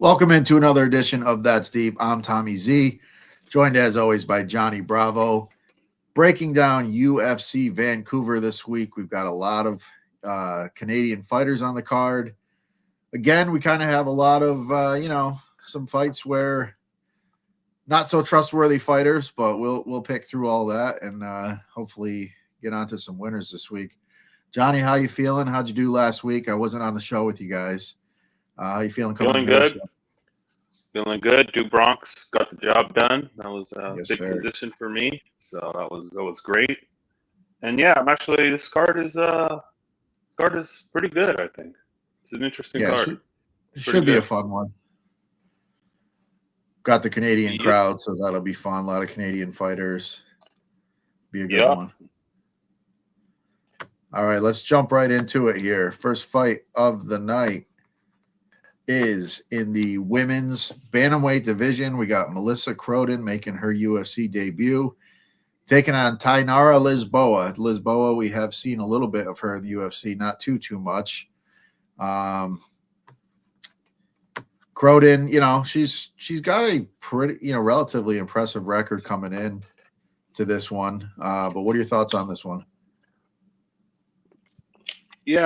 Welcome into another edition of That's Deep. I'm Tommy Z, joined as always by Johnny Bravo. Breaking down UFC Vancouver this week. We've got a lot of Canadian fighters on the card. Again, we kind of have a lot of, some fights where not so trustworthy fighters, but we'll pick through all that and hopefully get onto some winners this week. Johnny, how you feeling? How'd you do last week? I wasn't on the show with you guys. How you feeling coming Feeling good. Feeling good. Duke Bronx got the job done. That was a Yes, big sir. position for me, so that was great. And yeah, I'm actually this card is pretty good. I think it's an interesting card. It should be a Good. fun one. Got the Canadian You- crowd, so that'll be fun. A lot of Canadian fighters. Be a good Yeah. one. All right, let's jump right into it here. First fight of the night is in the women's bantamweight division. We got Melissa Croden making her UFC debut, taking on Tainara Lisboa. Lisboa, we have seen a little bit of her in the UFC, not too much. Croden, she's got a pretty, relatively impressive record coming in to this one. But what are your thoughts on this one? Yeah,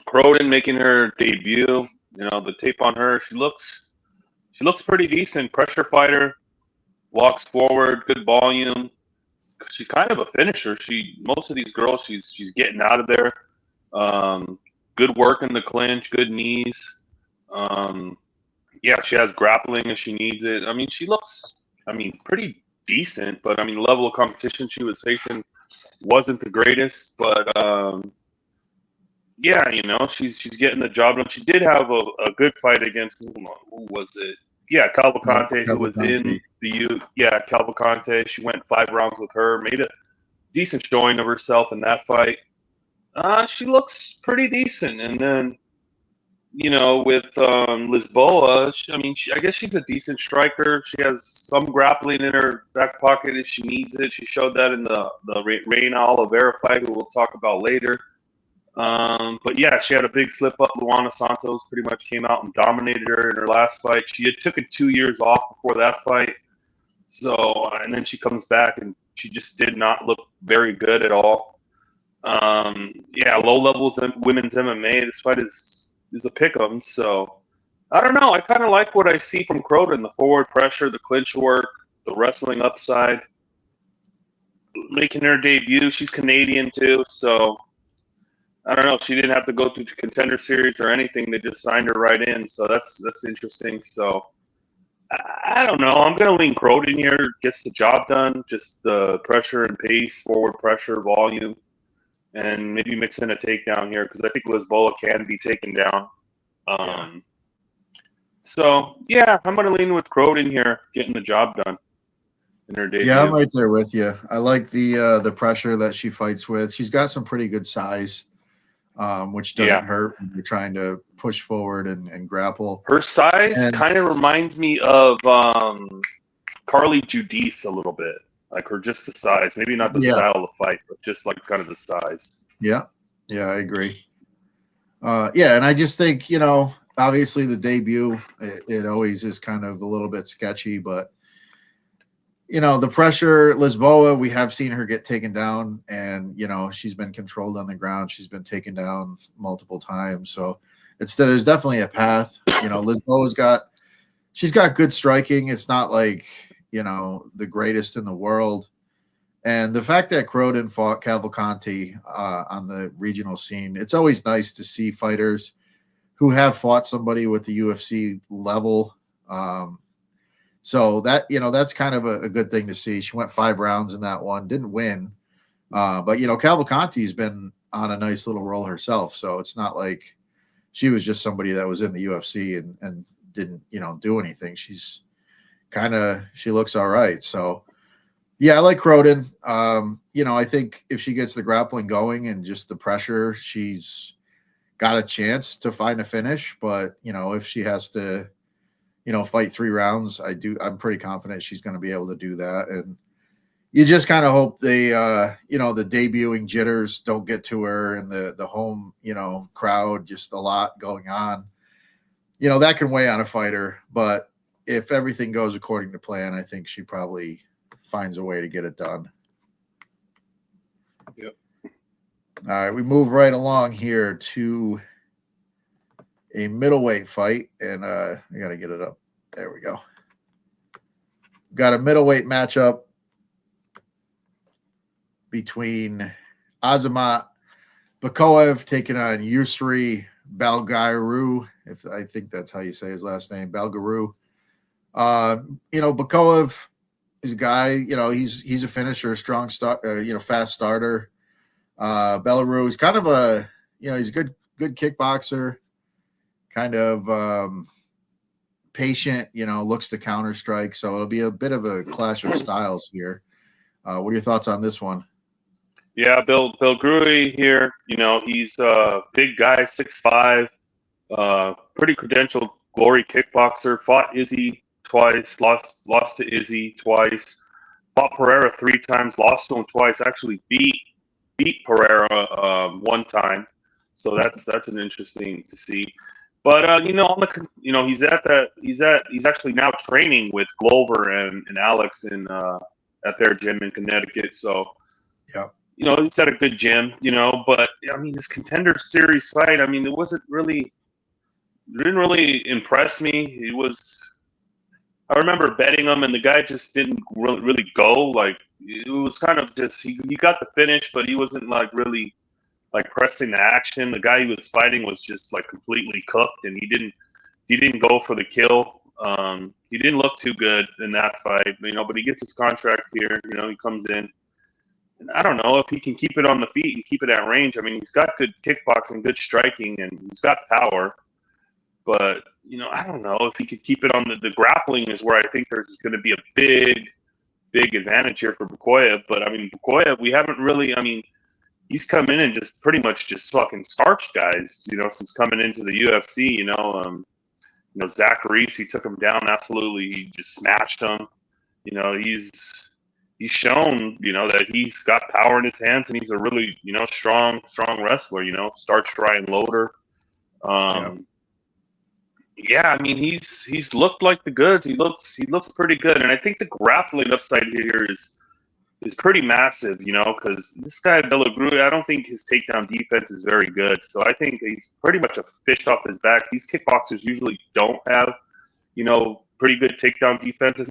Croden making her debut. The tape on her, she looks pretty decent. Pressure fighter, walks forward, good volume. She's kind of a finisher. Most of these girls, she's getting out of there. Good work in the clinch, good knees. Yeah, she has grappling if she needs it. I mean, she looks, pretty decent. But the level of competition she was facing wasn't the greatest. But yeah, she's getting the job done. She did have a good fight against who was it? Yeah, Cavalcante, who was in the U. Yeah, Cavalcante. She went 5 rounds with her, made a decent showing of herself in that fight. She looks pretty decent. And then, with Lisboa, I guess she's a decent striker. She has some grappling in her back pocket if she needs it. She showed that in the Reina Oliveira fight, who we'll talk about later. But yeah, she had a big slip up. Luana Santos pretty much came out and dominated her in her last fight. She had taken 2 years off before that fight. So, and then she comes back and she just did not look very good at all. Yeah, low levels in women's MMA. This fight is a pick'em. So, I don't know. I kind of like what I see from Croden: the forward pressure, the clinch work, the wrestling upside. Making her debut. She's Canadian too, so. I don't know. She didn't have to go through the contender series or anything. They just signed her right in. So that's interesting. So I don't know. I'm going to lean Croden here. Gets the job done. Just the pressure and pace, forward pressure, volume, and maybe mix in a takedown here because I think Lisboa can be taken down. So yeah, I'm going to lean with Croden here, getting the job done in her debut. Yeah, I'm right there with you. I like the pressure that she fights with. She's got some pretty good size. Which doesn't hurt when you're trying to push forward and grapple. Her size kind of reminds me of Carly Judice a little bit. Like her, just the size. Maybe not the style of the fight, but just like kind of the size. Yeah, I agree. And I just think, obviously the debut, it always is kind of a little bit sketchy, but the pressure, Lisboa, we have seen her get taken down, and she's been controlled on the ground. She's been taken down multiple times, so there's definitely a path. Lisboa's she's got good striking. It's not like the greatest in the world, and the fact that Croden fought Cavalcanti on the regional scene, it's always nice to see fighters who have fought somebody with the UFC level. So that, that's kind of a good thing to see. She went 5 rounds in that one, didn't win. But, Cavalcanti's been on a nice little roll herself. So it's not like she was just somebody that was in the UFC and didn't, do anything. She looks all right. So, yeah, I like Croden. I think if she gets the grappling going and just the pressure, she's got a chance to find a finish. But, if she has to, fight 3 rounds, I'm pretty confident she's going to be able to do that. And you just kind of hope the debuting jitters don't get to her and the home, crowd, just a lot going on. that can weigh on a fighter. But if everything goes according to plan, I think she probably finds a way to get it done. Yep. All right, we move right along here to a middleweight fight, and I got to get it up. There we go. Got a middleweight matchup between Azamat Bakoev taking on Yusri Balgaru, if I think that's how you say his last name, Balgaru. Bakoev is a guy, he's a finisher, strong start, fast starter. Belarus is kind of a, he's a good kickboxer, kind of patient, looks to counter strike. So it'll be a bit of a clash of styles here. What are your thoughts on this one? Yeah, Bill Gruey here. He's a big guy, 6'5", pretty credentialed glory kickboxer. Fought Izzy twice, lost to Izzy twice. Fought Pereira 3 times, lost to him twice. Actually beat Pereira 1 time. So that's an interesting to see. But he's actually now training with Glover and Alex at their gym in Connecticut. So yeah. He's at a good gym, but this Contender Series fight, it didn't really impress me. I remember betting him, and the guy just didn't really go. Like, it was kind of just, he got the finish, but he wasn't really pressing the action. The guy he was fighting was just completely cooked, and he didn't go for the kill. He didn't look too good in that fight, but he gets his contract here. He comes in. And I don't know if he can keep it on the feet and keep it at range. He's got good kickboxing, good striking, and he's got power. But, I don't know if he could keep it on the grappling is where I think there's going to be a big advantage here for Bakoev. But, Bakoev, we haven't really, he's come in and just pretty much just fucking starched guys, since coming into the UFC, Zach Reese, he took him down absolutely. He just smashed him. He's shown, that he's got power in his hands, and he's a really, strong wrestler, starch dry and loader. He's looked like the goods. He looks pretty good. And I think the grappling upside here is pretty massive, because this guy, Belagru, I don't think his takedown defense is very good. So I think he's pretty much a fish off his back. These kickboxers usually don't have, pretty good takedown defenses.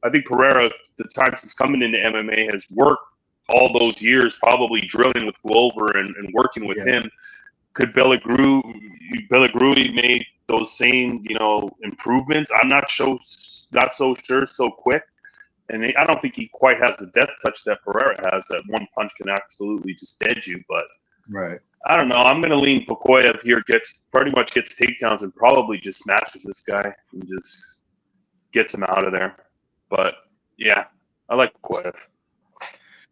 I think Pereira, the time since coming into MMA, has worked all those years probably drilling with Glover and working with him. Could Belagru made those same, improvements? I'm not so sure so quick. And I don't think he quite has the death touch that Pereira has. That one punch can absolutely just dead you. But right. I don't know. I'm going to lean Bakoev here. Pretty much gets takedowns and probably just smashes this guy and just gets him out of there. But, yeah, I like Bakoev.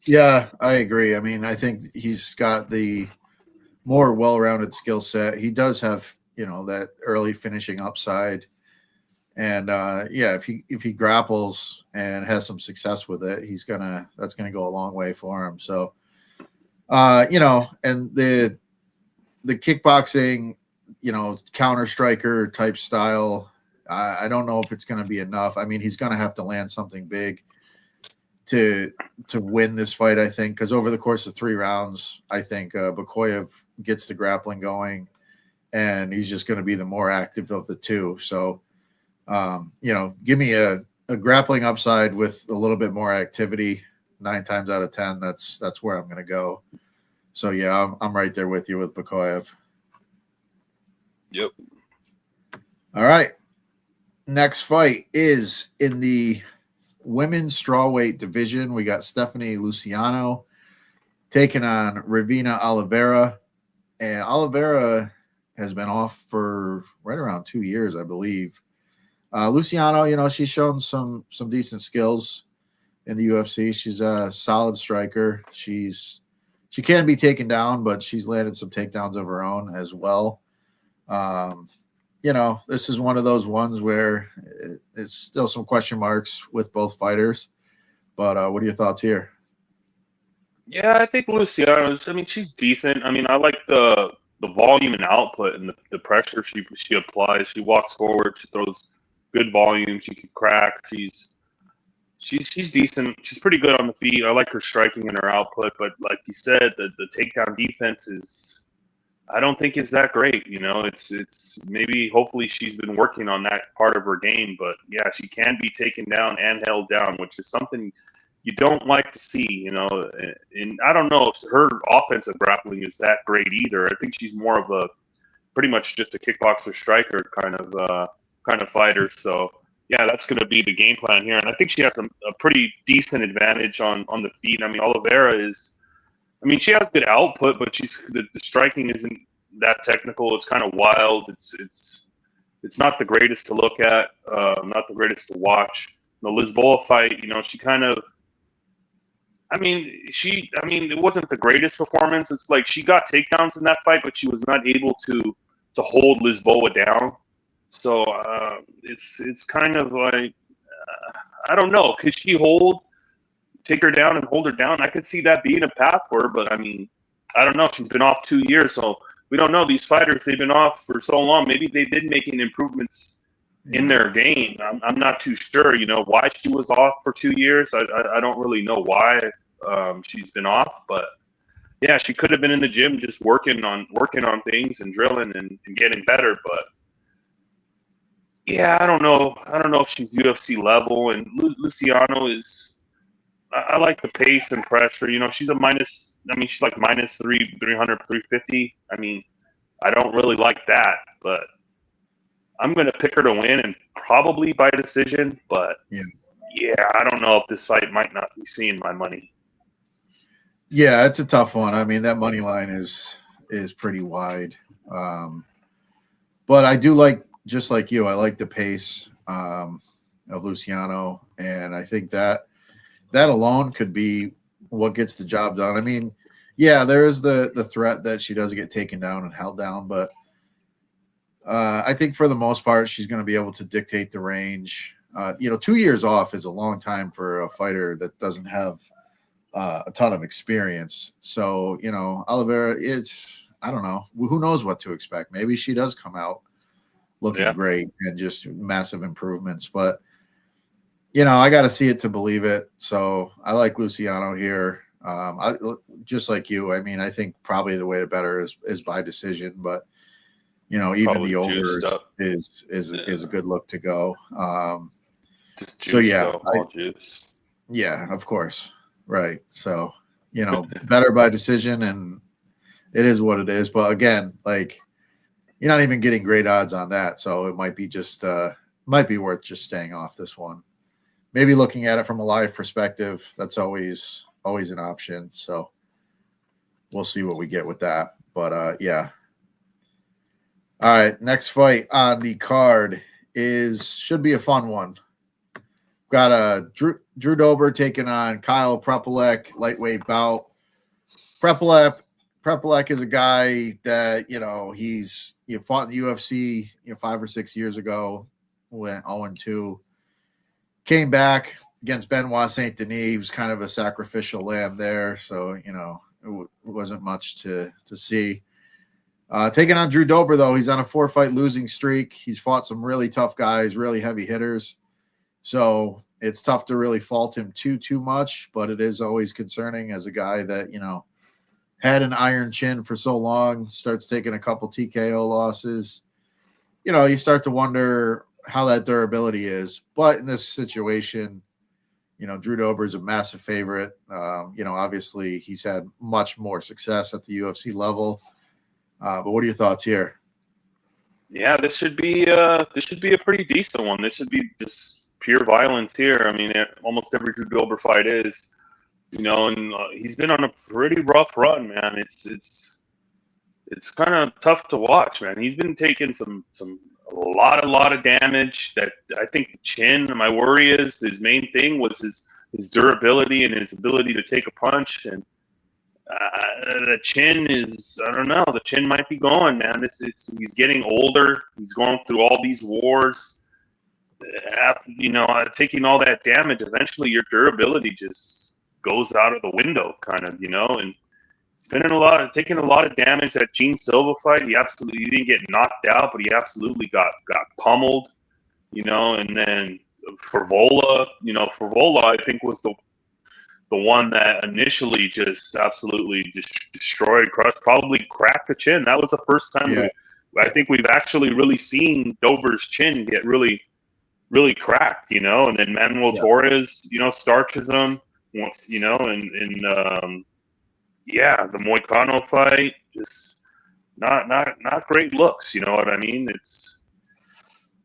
Yeah, I agree. I think he's got the more well-rounded skill set. He does have, that early finishing upside. And, if he grapples and has some success with it, that's going to go a long way for him. So, and the kickboxing, counter striker type style, I don't know if it's going to be enough. He's going to have to land something big to win this fight, I think, because over the course of 3 rounds, I think Bakoev gets the grappling going, and he's just going to be the more active of the two. So, give me a grappling upside with a little bit more activity. 9 times out of 10, that's where I'm going to go. So, yeah, I'm right there with you with Bakoev. Yep. All right. Next fight is in the women's strawweight division. We got Stephanie Luciano taking on Ravina Oliveira. And Oliveira has been off for right around 2 years, I believe. Luciano, she's shown some decent skills in the UFC. She's a solid striker. She can be taken down, but she's landed some takedowns of her own as well. This is one of those ones where it's still some question marks with both fighters. But what are your thoughts here? Yeah, I think Luciano, she's decent. I like the the volume and output and the pressure she applies. She walks forward. She throws good volume. She can crack. She's decent. She's pretty good on the feet. I like her striking and her output, but like you said, the takedown defense is, I don't think it's that great. You know, it's maybe hopefully she's been working on that part of her game, but yeah, she can be taken down and held down, which is something you don't like to see. You know, and I don't know if her offensive grappling is that great either. I think she's more of a pretty much just a kickboxer striker kind of fighter. So yeah, that's going to be the game plan here, and I think she has a pretty decent advantage on the feet. I mean, Oliveira is. I mean, she has good output, but the striking isn't that technical. It's kind of wild. It's not the greatest to look at, not the greatest to watch. The Lisboa fight, you know, she kind of. I mean, it wasn't the greatest performance. It's like she got takedowns in that fight, but she was not able to hold Lisboa down. So it's kind of like I don't know. Could she take her down and hold her down? I could see that being a path for her, but I mean, I don't know. She's been off 2 years, so we don't know. These fighters, they've been off for so long. Maybe they've been making improvements in their game. I'm not too sure, you know, why she was off for 2 years. I don't really know why she's been off, but yeah, she could have been in the gym just working on things and drilling and getting better. But yeah, I don't know if she's UFC level. And Luciano is. I like the pace and pressure. You know, she's like minus 300, 350. I mean, I don't really like that, but I'm going to pick her to win and probably by decision. But yeah, I don't know if this fight might not be seeing my money. Yeah, it's a tough one. I mean, that money line is pretty wide. But I do like, just like you, I like the pace of Luciano, and I think that alone could be what gets the job done. I mean, yeah, there is the threat that she does get taken down and held down, but I think for the most part, she's going to be able to dictate the range. 2 years off is a long time for a fighter that doesn't have a ton of experience. So, you know, Oliveira, I don't know. Who knows what to expect? Maybe she does come out looking great and just massive improvements, but you know, I got to see it to believe it. So I like Luciano here. I just like you. I mean, I think probably the way to better is by decision, but you know, even probably the over is a good look to go. So yeah, yeah, of course, right. So you know, better by decision, and it is what it is. But again, like you're not even getting great odds on that, so it might be just might be worth just staying off this one. Maybe looking at it from a live perspective, that's always an option. So we'll see what we get with that. But yeah. All right, next fight on the card should be a fun one. Got Drew Dober taking on Kyle Prepolek, lightweight bout. Prepolek is a guy that, you know, he fought in the UFC 5 or 6 years ago, went 0-2. Came back against Benoit Saint Denis. He was kind of a sacrificial lamb there, so you know it wasn't much to see. Taking on Drew Dober, though, he's on a 4-fight losing streak. He's fought some really tough guys, really heavy hitters, so it's tough to really fault him too much. But it is always concerning as a guy that, you know, had an iron chin for so long, starts taking a couple TKO losses. You know, you start to wonder how that durability is. But in this situation, you know, Drew Dober is a massive favorite. You know, obviously he's had much more success at the UFC level. But what are your thoughts here? Yeah, this should be a pretty decent one. This should be just pure violence here. I mean, almost every Drew Dober fight is, you know, and he's been on a pretty rough run, man. It's kind of tough to watch, man. He's been taking a lot of damage. That I think the chin. My worry is his main thing was his durability and his ability to take a punch. And the chin is, I don't know. The chin might be gone, man. He's getting older. He's going through all these wars. You know, taking all that damage. Eventually, your durability just goes out of the window, kind of. You know, and he's taking a lot of damage. That Gene Silva fight, he didn't get knocked out, but he absolutely got pummeled, and then Favola, I think was the one that initially just absolutely destroyed, probably cracked the chin. That was the first time I think we've actually really seen Dober's chin get really, really cracked, and then Manuel Torres, starches him once, and the Moicano fight, just not great looks, you know what I mean? It's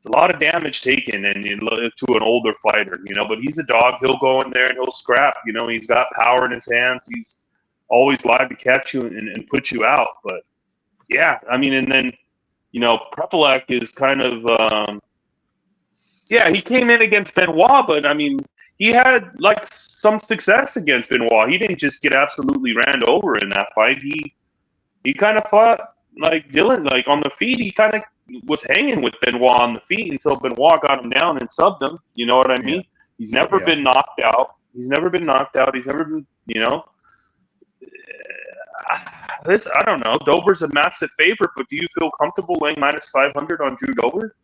a lot of damage taken and to an older fighter, but he's a dog. He'll go in there and he'll scrap, he's got power in his hands. He's always live to catch you and put you out. But yeah, I mean, and then, Prepolek is kind of, he came in against Benoit, but I mean, he had like some success against Benoit. He didn't just get absolutely ran over in that fight. He kind of fought like Dylan, like on the feet. He kind of was hanging with Benoit on the feet until Benoit got him down and subbed him. You know what I mean? He's never been knocked out. He's never been, I don't know. Dober's a massive favorite, but do you feel comfortable laying minus 500 on Drew Dober?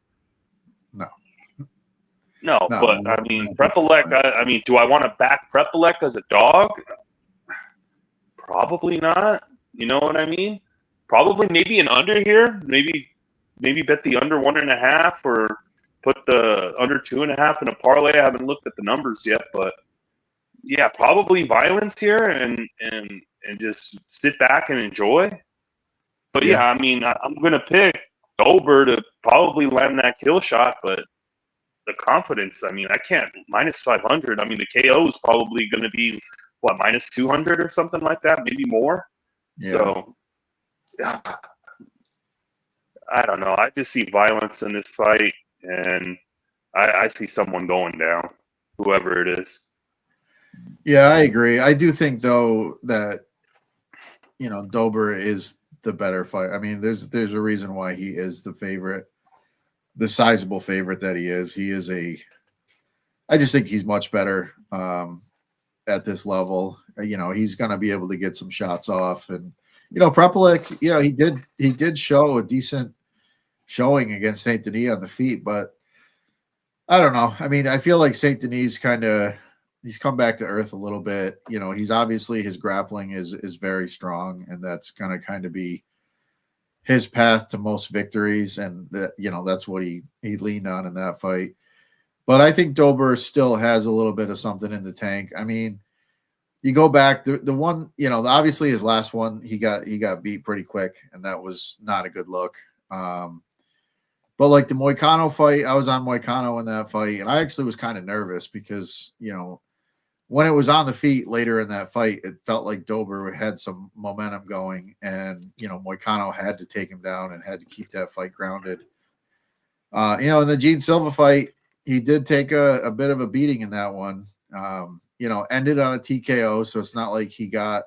No, but I mean, Prepolek, I mean, do I want to back Prepolek as a dog? Probably not. You know what I mean? Probably maybe an under here. Maybe bet the under 1.5 or put the under 2.5 in a parlay. I haven't looked at the numbers yet, but yeah, probably violence here and just sit back and enjoy. But yeah, I mean, I'm going to pick Dober to probably land that kill shot, but the confidence, I mean, I can't minus 500. I mean, the KO is probably going to be minus 200 or something like that, maybe more. So I don't know. I just see violence in this fight, and I see someone going down, whoever it is. Yeah, I agree. I do think though that Dober is the better fight. I mean, there's a reason why he is the favorite. The sizable favorite that he is. I just think he's much better at this level. He's going to be able to get some shots off. And, Prepolek, he did show a decent showing against St. Denis on the feet, but I don't know. I mean, I feel like St. Denis he's come back to earth a little bit. He's obviously, his grappling is very strong, and that's going to kind of be his path to most victories, and that's what he leaned on in that fight. But I think Dober still has a little bit of something in the tank. I mean, you go back the one, obviously his last one, he got beat pretty quick, and that was not a good look. But like the Moicano fight, I was on Moicano in that fight, and I actually was kind of nervous because when it was on the feet later in that fight, it felt like Dober had some momentum going, and Moicano had to take him down and had to keep that fight grounded. In the Gene Silva fight, he did take a bit of a beating in that one. Ended on a TKO, so it's not like he got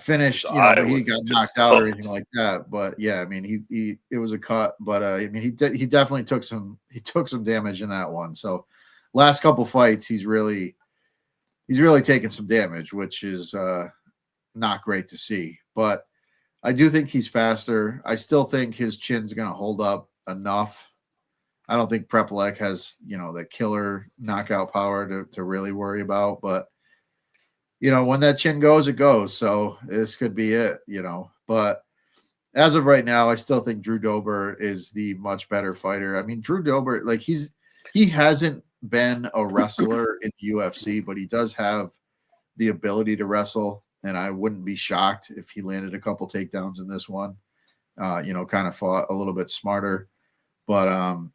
finished. He got knocked out or anything like that. But yeah, I mean, it was a cut, but I mean, he definitely took some damage in that one. So last couple fights, he's really taken some damage, which is not great to see. But I do think he's faster. I still think his chin's going to hold up enough. I don't think Prepolek has, the killer knockout power to really worry about. But, when that chin goes, it goes. So this could be it, But as of right now, I still think Drew Dober is the much better fighter. I mean, Drew Dober, like he hasn't been a wrestler in the UFC, but he does have the ability to wrestle, and I wouldn't be shocked if he landed a couple takedowns in this one. Kind of fought a little bit smarter, but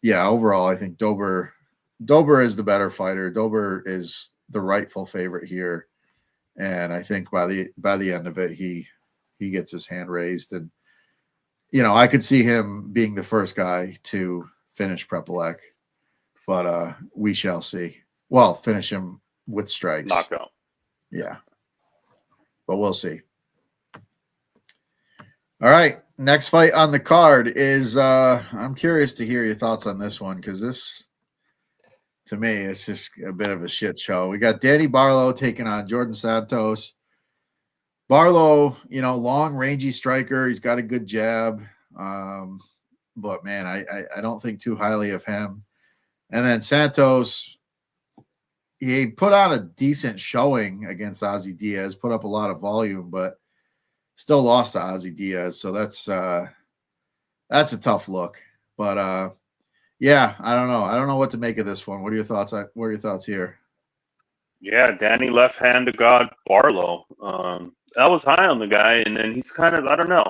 overall, I think Dober is the better fighter. Dober is the rightful favorite here, and I think by the end of it, he gets his hand raised, and I could see him being the first guy to finish Prepolek. But we shall see. Well, finish him with strikes. Knockout. Yeah. But we'll see. All right. Next fight on the card is I'm curious to hear your thoughts on this one, because this, to me, it's just a bit of a shit show. We got Danny Barlow taking on Jordan Santos. Barlow, long, rangy striker. He's got a good jab. But man, I don't think too highly of him. And then Santos, he put on a decent showing against Ozzy Diaz, put up a lot of volume, but still lost to Ozzy Diaz. So that's a tough look. But yeah, I don't know. I don't know what to make of this one. What are your thoughts? What are your thoughts here? Yeah, Danny left hand to God Barlow. I was high on the guy, and then he's kind of, I don't know.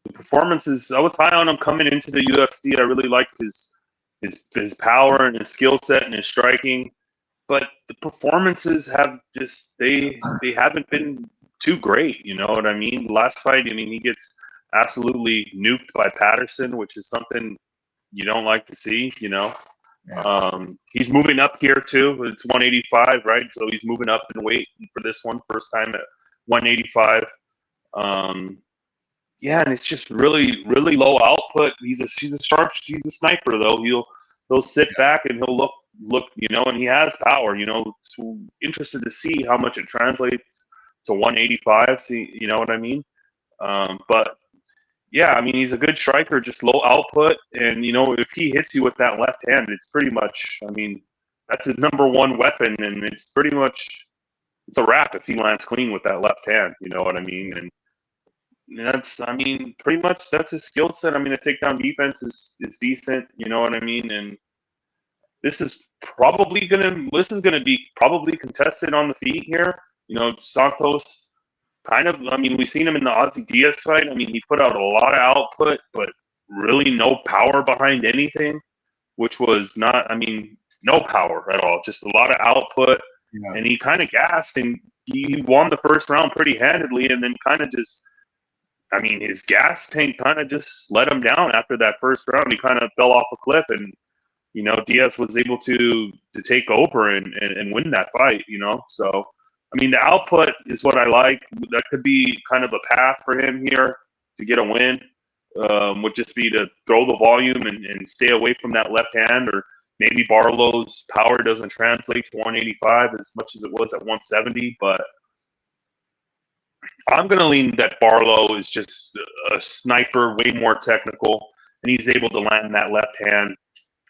The performances, I was high on him coming into the UFC. I really liked his power and his skill set and his striking. But the performances have just they haven't been too great. You know what I mean? Last fight, I mean, he gets absolutely nuked by Patterson, which is something you don't like to see. Yeah. He's moving up here too. It's 185, right? So he's moving up in weight for this one, first time at 185. Yeah, and it's just really, really low output. He's a sniper though. He'll sit back and he'll look, and he has power. So interested to see how much it translates to 185. See, you know what I mean? But yeah, I mean, he's a good striker, just low output. And, if he hits you with that left hand, it's pretty much, I mean, that's his number one weapon. And it's pretty much, it's a wrap if he lands clean with that left hand. You know what I mean? And that's, I mean, pretty much that's his skill set. I mean, the takedown defense is decent. You know what I mean? And this is this is going to be probably contested on the feet here. Santos kind of, I mean, we've seen him in the Ozzy Diaz fight. I mean, he put out a lot of output, but really no power behind anything, which was not, I mean, no power at all, just a lot of output. Yeah. And he kind of gassed, and he won the first round pretty handedly, and then kind of just, I mean, his gas tank kind of just let him down after that first round. He kind of fell off a cliff, and, Diaz was able to take over and win that fight, So, I mean, the output is what I like. That could be kind of a path for him here to get a win. Would just be to throw the volume and stay away from that left hand, or maybe Barlow's power doesn't translate to 185 as much as it was at 170. But I'm going to lean that Barlow is just a sniper, way more technical, and he's able to land that left hand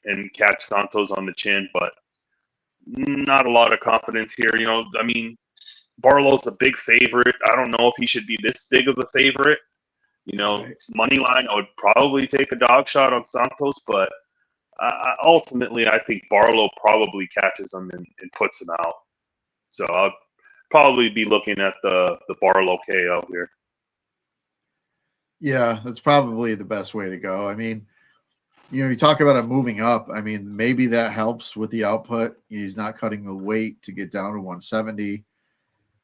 and catch Santos on the chin. But not a lot of confidence here. I mean, Barlow's a big favorite. I don't know if he should be this big of a favorite. Right. Money line, I would probably take a dog shot on Santos, but ultimately, I think Barlow probably catches him and puts him out. So I'll probably be looking at the Barlow KO here. Yeah, that's probably the best way to go. I mean, you talk about him moving up. I mean, maybe that helps with the output. He's not cutting the weight to get down to 170.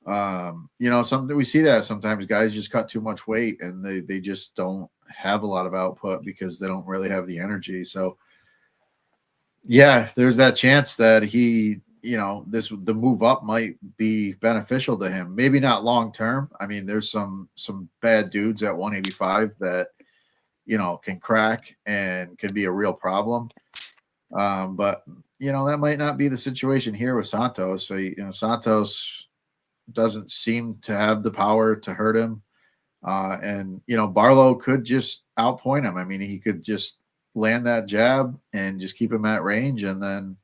Something we see that sometimes guys just cut too much weight and they just don't have a lot of output because they don't really have the energy. So yeah, there's that chance that he, the move up might be beneficial to him. Maybe not long term. I mean, there's some bad dudes at 185 that can crack and can be a real problem. But that might not be the situation here with Santos. So Santos doesn't seem to have the power to hurt him. And Barlow could just outpoint him. I mean, he could just land that jab and just keep him at range. And then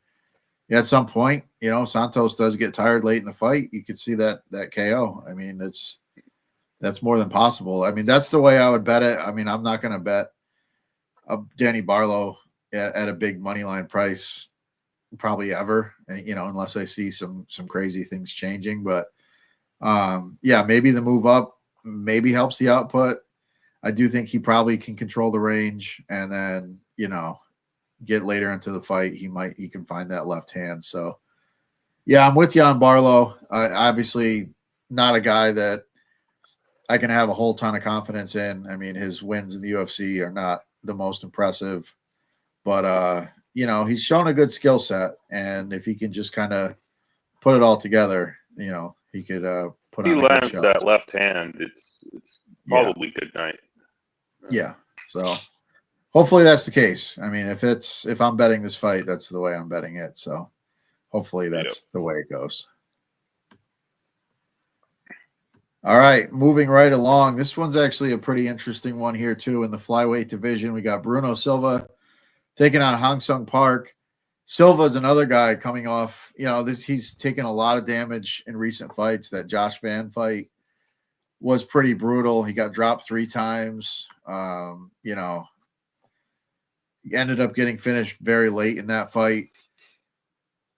at some point, Santos does get tired late in the fight. You could see that KO. I mean, that's more than possible. I mean, that's the way I would bet it. I mean, I'm not going to bet Danny Barlow at a big money line price probably ever, unless I see some crazy things changing. But yeah, maybe the move up maybe helps the output. I do think he probably can control the range, and then get later into the fight, he can find that left hand. So yeah, I'm with you on Barlow. Obviously not a guy that I can have a whole ton of confidence in. I mean, his wins in the UFC are not the most impressive, but he's shown a good skill set, and if he can just kind of put it all together, he could put He on a good lands show. that left hand, it's probably good night. Yeah. So hopefully that's the case. I mean, if I'm betting this fight, that's the way I'm betting it. So hopefully that's the way it goes. All right, moving right along. This one's actually a pretty interesting one here too. In the flyweight division, we got Bruno Silva taking on Hang Sung Park. Silva's another guy coming off, he's taken a lot of damage in recent fights. That Josh Van fight was pretty brutal. He got dropped 3 times. He ended up getting finished very late in that fight.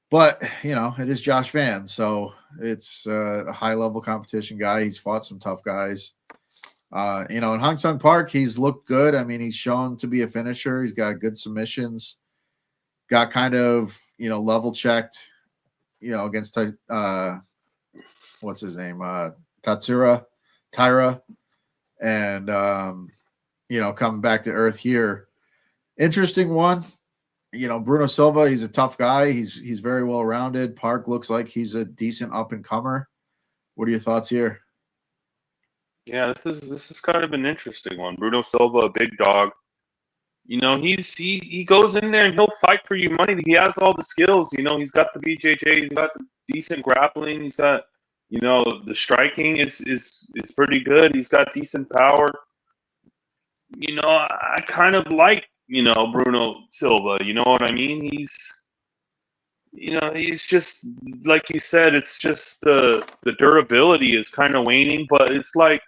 But, it is Josh Van, so it's a high-level competition guy. He's fought some tough guys. In Hang Sung Park, he's looked good. I mean, he's shown to be a finisher. He's got good submissions. Got kind of, level checked, against, what's his name? Tyra. And, coming back to earth here. Interesting one. Bruno Silva, he's a tough guy. He's very well rounded. Park looks like he's a decent up and comer. What are your thoughts here? Yeah, this is kind of an interesting one. Bruno Silva, a big dog. He goes in there and he'll fight for you money. He has all the skills. He's got the BJJ. He's got the decent grappling. He's got the striking is pretty good. He's got decent power. I kind of like Bruno Silva. You know what I mean? He's just like you said. It's just the durability is kind of waning, but it's like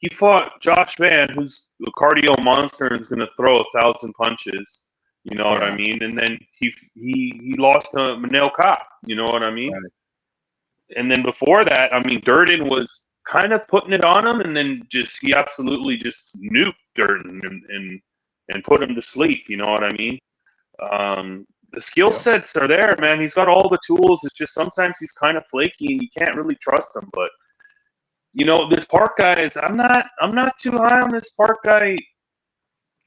he fought Josh Van, who's a cardio monster and is going to throw 1,000 punches. You know what I mean? And then he lost to Manel Kape. You know what I mean? Right. And then before that, I mean, Durden was kind of putting it on him, and then he absolutely just nuked Durden and put him to sleep. You know what I mean? The skill sets are there, man. He's got all the tools. It's just sometimes he's kind of flaky, and you can't really trust him. But this Park guy I'm not too high on this Park guy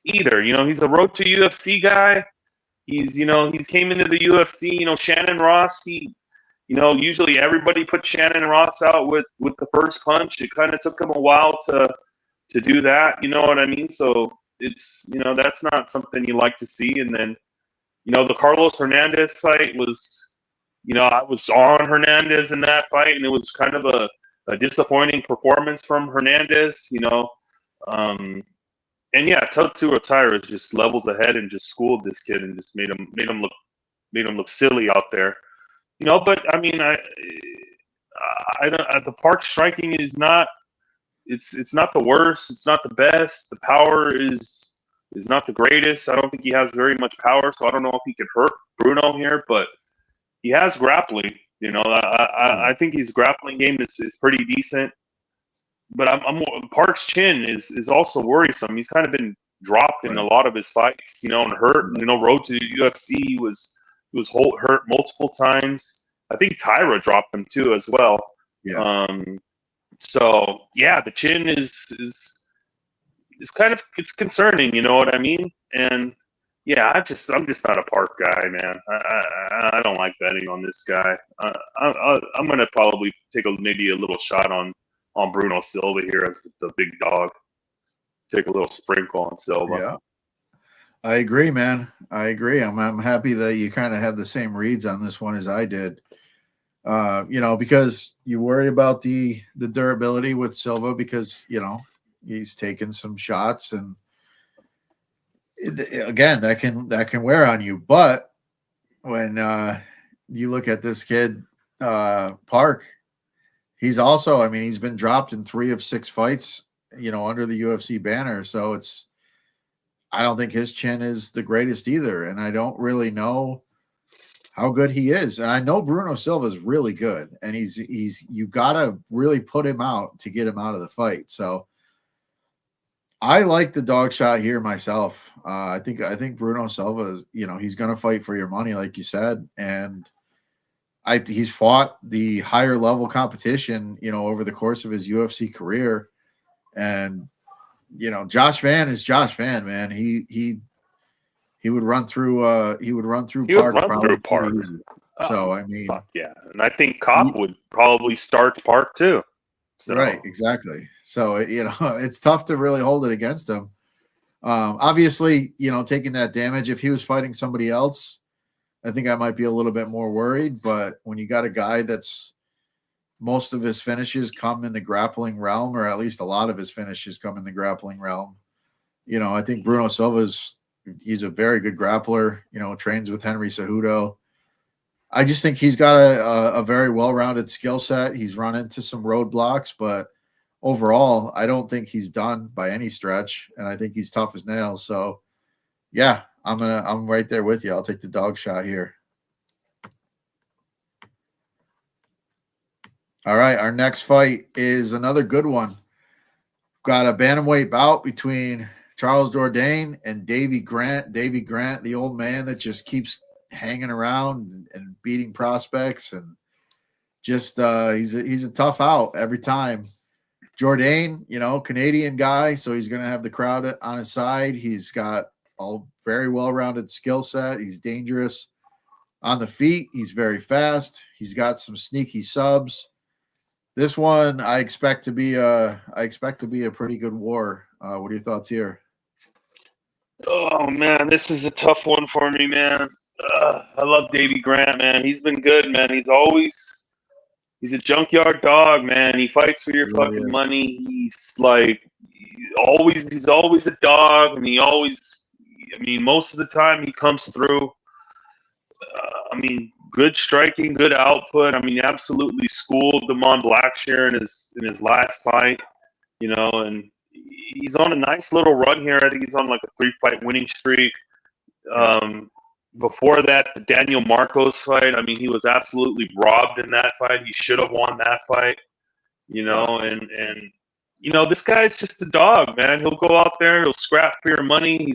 either. He's a road to UFC guy. He came into the UFC. Shannon Ross. Usually everybody puts Shannon Ross out with the first punch. It kind of took him a while to do that. You know what I mean? So it's that's not something you like to see. And then the Carlos Hernandez fight was I was on Hernandez in that fight, and it was kind of a disappointing performance from Hernandez. And yeah, Tatsuro Taira just levels ahead and just schooled this kid and just made him look silly out there. But I mean, I don't. The Park striking is not. It's not the worst. It's not the best. The power is not the greatest. I don't think he has very much power, so I don't know if he could hurt Bruno here. But he has grappling. I think his grappling game is pretty decent. But Park's chin is also worrisome. He's kind of been dropped in a lot of his fights, and hurt. Road to the UFC, he was hurt multiple times. I think Tyra dropped him too as well. Yeah. So yeah, the chin is kind of, it's concerning. You know what I mean? And yeah, I'm just not a Park guy, man. I don't like betting on this guy. I'm gonna probably take maybe a little shot on Bruno Silva here as the big dog. Take a little sprinkle on Silva. Yeah. I agree, man. I agree. I'm happy that you kind of had the same reads on this one as I did. Because you worry about the durability with Silva because, he's taken some shots and again, that can wear on you. But when you look at this kid, Park, he's also, he's been dropped in 3 of 6 fights, under the UFC banner. So I don't think his chin is the greatest either. And I don't really know how good he is. And I know Bruno Silva is really good. And you got to really put him out to get him out of the fight. So I like the dog shot here myself. I think Bruno Silva is, he's going to fight for your money, like you said. And he's fought the higher level competition, over the course of his UFC career. And, Josh Van is Josh Van, man. He would run through Park. So yeah, and I think Kape would probably start Park too. So. Right, exactly. So it's tough to really hold it against him. Obviously, taking that damage. If he was fighting somebody else, I think I might be a little bit more worried. But when you got a guy that's most of his finishes come in the grappling realm, or at least a lot of his finishes come in the grappling realm. You know, I think Bruno Silva's he's a very good grappler. You know, trains with Henry Cejudo. I just think he's got a very well-rounded skill set. He's run into some roadblocks, but overall, I don't think he's done by any stretch, and I think he's tough as nails. So, yeah, I'm right there with you. I'll take the dog shot here. All right, our next fight is another good one. Got a bantamweight bout between Charles Jourdain and Davy Grant. Davy Grant, the old man that just keeps hanging around and beating prospects, and just he's a tough out every time. Jourdain, you know, Canadian guy, so he's going to have the crowd on his side. He's got a very well-rounded skill set. He's dangerous on the feet. He's very fast. He's got some sneaky subs. This one, I expect to be a pretty good war. What are your thoughts here? Oh man, this is a tough one for me, man. I love Davy Grant, man. He's been good, man. He's a junkyard dog, man. He fights for your fucking money. He's always a dog, and most of the time he comes through. Good striking, good output. Absolutely schooled Damon Blackshear in his last fight, you know, and he's on a nice little run here. I think he's on like a 3-fight winning streak. Before that, the Daniel Marcos fight, he was absolutely robbed in that fight. He should have won that fight, you know, and this guy's just a dog, man. He'll go out there, he'll scrap for your money.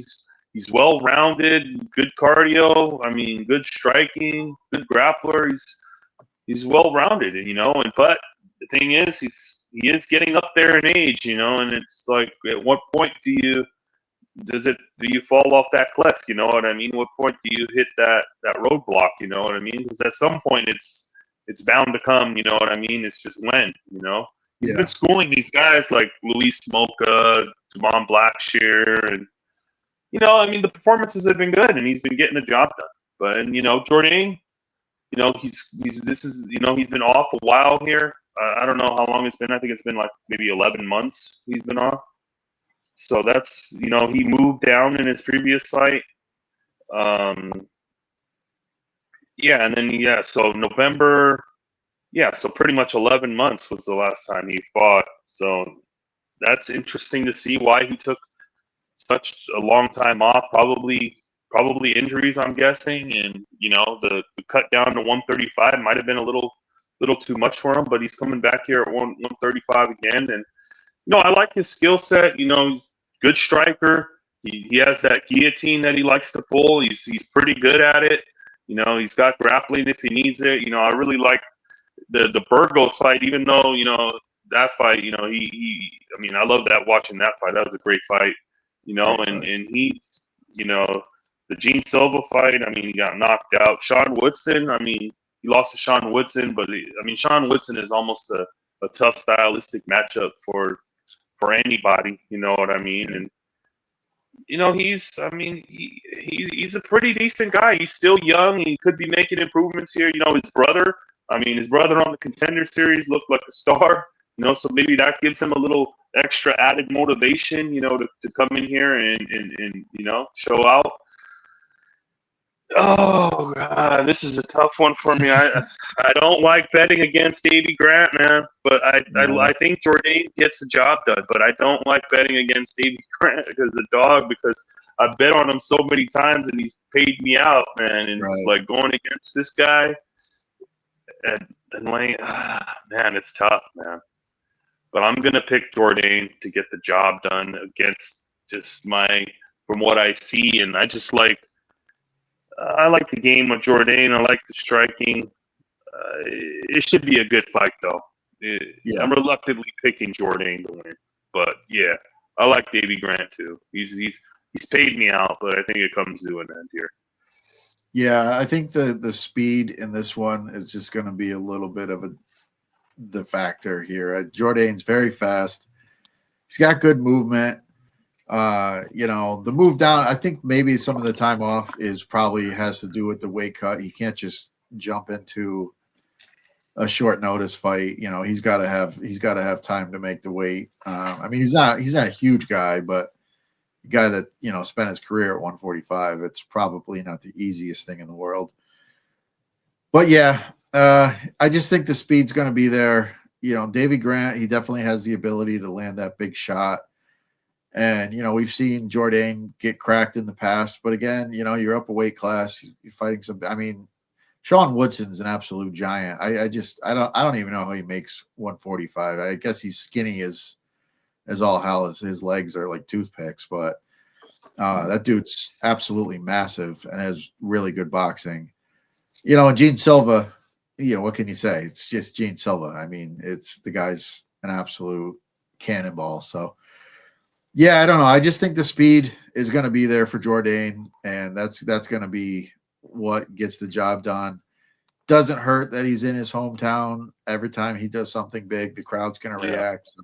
He's well-rounded, good cardio. Good striking, good grappler. He's well-rounded, you know. But the thing is, he is getting up there in age, you know. And it's like, at what point do you fall off that cliff? You know what I mean? What point do you hit that roadblock? You know what I mean? Because at some point, it's bound to come. You know what I mean? It's just when, you know. He's been schooling these guys like Luis Mocha, Damon Blackshear, and the performances have been good, and he's been getting the job done. But Jourdain, he's been off a while here. I don't know how long it's been. I think it's been like maybe 11 months he's been off. So that's he moved down in his previous fight. And then so November, so pretty much 11 months was the last time he fought. So that's interesting to see why he took such a long time off, probably injuries, I'm guessing, and the cut down to 135 might have been a little too much for him, but he's coming back here at 135 again, and I like his skill set. He's a good striker. He has that guillotine that he likes to pull. He's pretty good at it. He's got grappling if he needs it. I really like the Burgos fight, even though that fight. I love that, watching that fight. That was a great fight. And he's, the Gene Silva fight, he got knocked out. Sean Woodson, he lost to Sean Woodson, but Sean Woodson is almost a tough stylistic matchup for anybody, you know what I mean? And, he's a pretty decent guy. He's still young. He could be making improvements here. His brother on the Contender Series looked like a star, so maybe that gives him a little extra added motivation, to come in here and show out. Oh God, this is a tough one for me. I don't like betting against Davy Grant, man, but I think Jourdain gets the job done. But I don't like betting against Davy Grant because I bet on him so many times and he's paid me out, man. And it's like going against this guy, and like, man, it's tough, man. But I'm going to pick Jourdain to get the job done against from what I see. And I like the game of Jourdain. I like the striking. It should be a good fight, though. I'm reluctantly picking Jourdain to win. But, yeah, I like Davy Grant, too. He's paid me out, but I think it comes to an end here. Yeah, I think the speed in this one is just going to be a little bit of the factor here. Jourdain's very fast. He's got good movement. The move down, I think maybe some of the time off probably has to do with the weight cut. He can't just jump into a short notice fight. You know, he's got to have time to make the weight. I mean, he's not a huge guy, but a guy that, you know, spent his career at 145. It's probably not the easiest thing in the world. But yeah, I just think the speed's going to be there. You know, Davy Grant, he definitely has the ability to land that big shot. And, you know, we've seen Jourdain get cracked in the past. But again, you know, you're up a weight class. You're fighting some – I mean, Sean Woodson's an absolute giant. I don't even know how he makes 145. I guess he's skinny as all hell. His legs are like toothpicks. But that dude's absolutely massive and has really good boxing. You know, and Gene Silva, you know, what can you say? It's just Gene Silva. I mean, the guy's an absolute cannonball. So, yeah, I don't know. I just think the speed is going to be there for Jourdain, and that's going to be what gets the job done. Doesn't hurt that he's in his hometown. Every time he does something big, the crowd's going to react. So,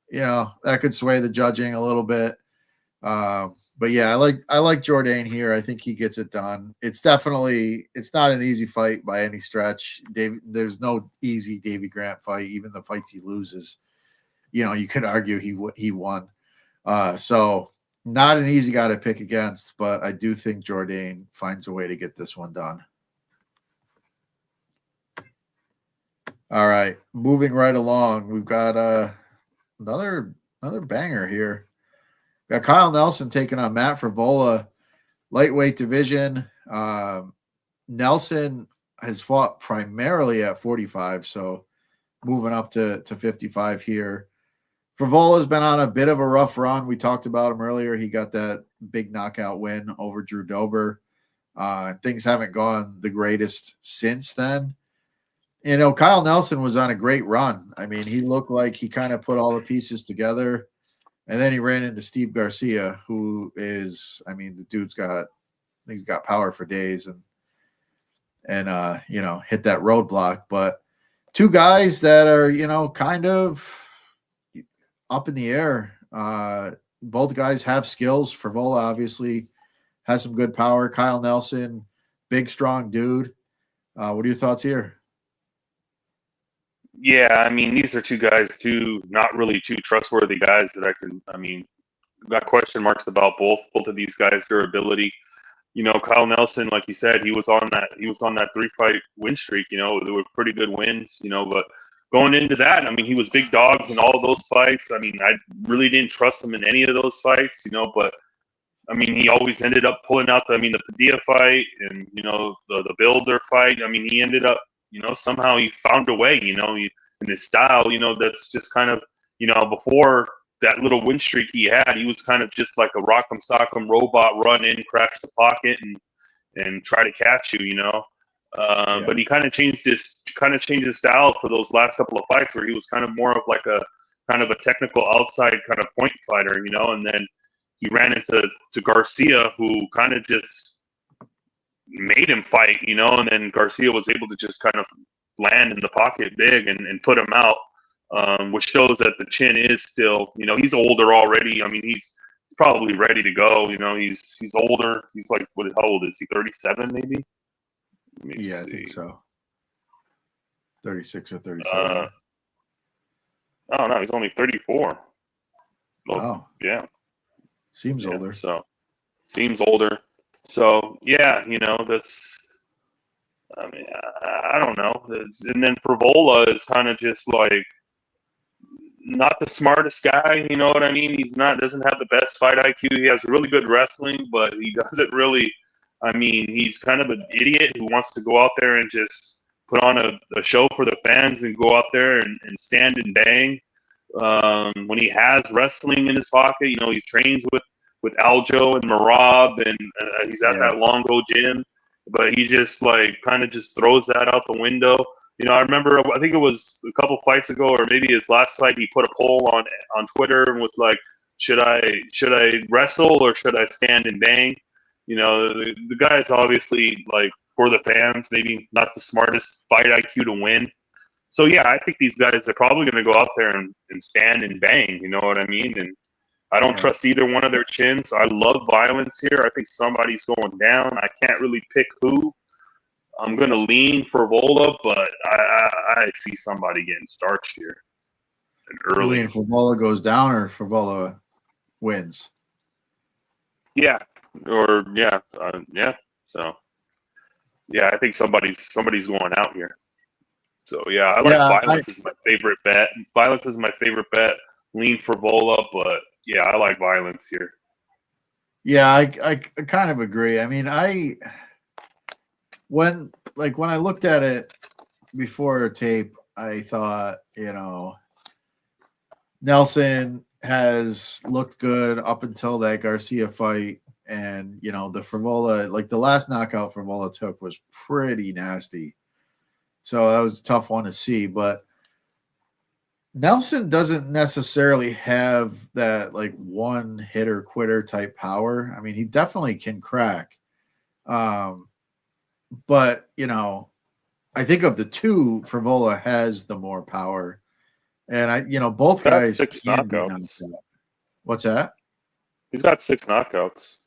you know, that could sway the judging a little bit. But yeah, I like Jourdain here. I think he gets it done. It's not an easy fight by any stretch. There's no easy Davy Grant fight. Even the fights he loses, you know, you could argue he won. So not an easy guy to pick against, but I do think Jourdain finds a way to get this one done. All right, moving right along, we've got another banger here. Got Kyle Nelson taking on Matt Frevola, lightweight division. Nelson has fought primarily at 45, so moving up to 55 here. Frevola's been on a bit of a rough run. We talked about him earlier. He got that big knockout win over Drew Dober. Things haven't gone the greatest since then. You know, Kyle Nelson was on a great run. I mean, he looked like he kind of put all the pieces together. And then he ran into Steve Garcia, who is, I mean, the dude's got power for days and you know, hit that roadblock. But two guys that are, you know, kind of up in the air. Both guys have skills. Frevola obviously has some good power. Kyle Nelson, big, strong dude. What are your thoughts here? Yeah, I mean, these are two guys, not really two trustworthy guys that got question marks about both of these guys, their ability. You know, Kyle Nelson, like you said, he was on that 3-fight win streak. You know, there were pretty good wins. You know, but going into that, I mean, he was big dogs in all of those fights. I mean, I really didn't trust him in any of those fights. You know, but I mean, he always ended up pulling out the Padilla fight and, you know, the Builder fight. I mean, he ended up, you know, somehow he found a way, you know, in his style, you know, that's just kind of, you know, before that little win streak he had, he was kind of just like a rock'em sock'em robot, run in, crash the pocket and try to catch you, you know. But he kind of changed his style for those last couple of fights where he was kind of more of like a kind of a technical outside kind of point fighter, you know, and then he ran into Garcia, who kind of just made him fight, you know, and then Garcia was able to just kind of land in the pocket big and put him out, which shows that the chin is still, you know, he's older already. I mean, he's probably ready to go. You know, he's older. He's like, how old is he? 37 maybe? I think so. 36 or 37. Oh, no, he's only 34. Oh. Yeah. Seems older. So, seems older. So, yeah, you know, that's, I mean, I don't know. And then Frevola is kind of just like not the smartest guy, you know what I mean? Doesn't have the best fight IQ. He has really good wrestling, but he doesn't really, I mean, he's kind of an idiot who wants to go out there and just put on a show for the fans and go out there and stand and bang. When he has wrestling in his pocket, you know, he trains with Aljo and Marab, and he's at that Longo gym, but he just like kind of just throws that out the window. You know, I remember, I think it was a couple fights ago, or maybe his last fight, he put a poll on Twitter and was like, should I wrestle or should I stand and bang? You know, the guy's obviously like for the fans, maybe not the smartest fight IQ to win. So yeah, I think these guys are probably going to go out there and stand and bang. You know what I mean? And I don't trust either one of their chins. I love violence here. I think somebody's going down. I can't really pick who. I'm going to lean for Vola, but I see somebody getting starched here and You early. lean Favola goes down or Favola wins? Yeah. Or, yeah. Yeah. So, yeah, I think somebody's going out here. So, yeah, I like Yeah, Violence as my favorite bet. Violence is my favorite bet. Lean for Vola, but, yeah, I like Violence here. yeah, I kind of agree. I mean, when I looked at it before tape, I thought, Nelson has looked good up until that Garcia fight. And, the Frivola, like the last knockout Frivola took was pretty nasty. So that was a tough one to see. But Nelson doesn't necessarily have that like one hitter quitter type power. I mean, he definitely can crack. Um, but, I think of the two, Frivola has the more power. And both Got guys 6 can be knocked knockouts. out. What's that? He's got 6 knockouts.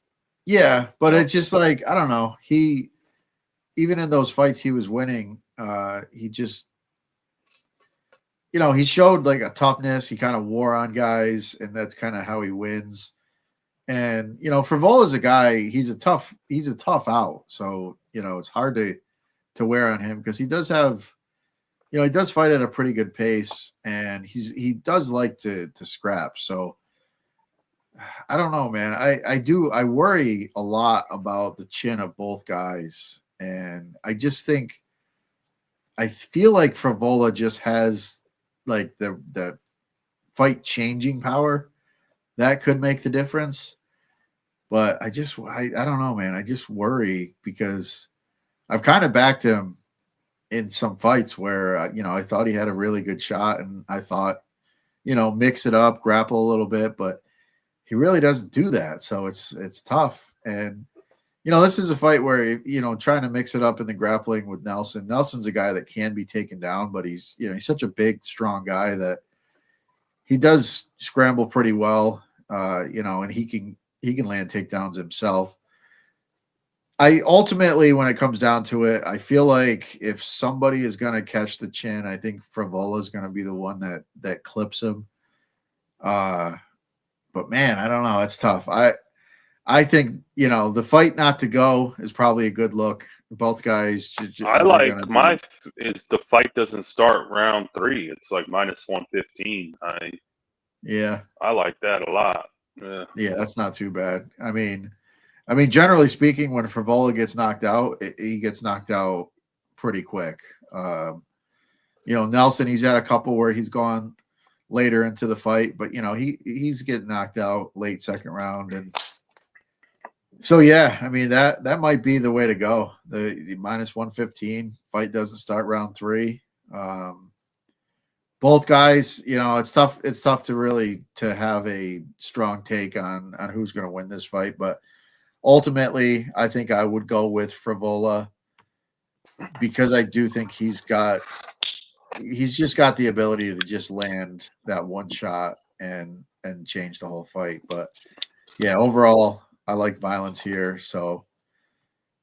Yeah, but No. it's just like I don't know. He even in those fights he was winning, he just he showed like a toughness. He kind of wore on guys, and that's kind of how he wins. And Frivola's a guy. He's a tough out. So it's hard to wear on him because he does have he does fight at a pretty good pace, and he does like to scrap. So I don't know, man. I worry a lot about the chin of both guys, and I just think I feel like Frivola just has like the fight changing power that could make the difference. But I don't know, man. I just worry because I've kind of backed him in some fights where I thought he had a really good shot, and I thought mix it up, grapple a little bit, but he really doesn't do that. So it's tough. And this is a fight where trying to mix it up in the grappling with Nelson. Nelson's a guy that can be taken down, but he's such a big, strong guy that he does scramble pretty well. And he can land takedowns himself. I ultimately, when it comes down to it, I feel like if somebody is going to catch the chin, I think Frivola is going to be the one that clips him. But man, I don't know. It's tough. I think the fight not to go is probably a good look. Both guys, I they're like going to my be. is the fight doesn't start round 3. It's like -115. Yeah, I like that a lot. Yeah. yeah, that's not too bad. I mean, generally speaking, when Frivola gets knocked out, he gets knocked out pretty quick. Nelson, he's had a couple where he's gone later into the fight, but he's getting knocked out late second round, and so yeah, I mean that might be the way to go. The -115 fight doesn't start round 3. Both guys, it's tough. It's tough to really to have a strong take on who's going to win this fight, but ultimately, I think I would go with Frivola because I do think he's just got the ability to just land that one shot and change the whole fight. But yeah, overall, I like Violence here. So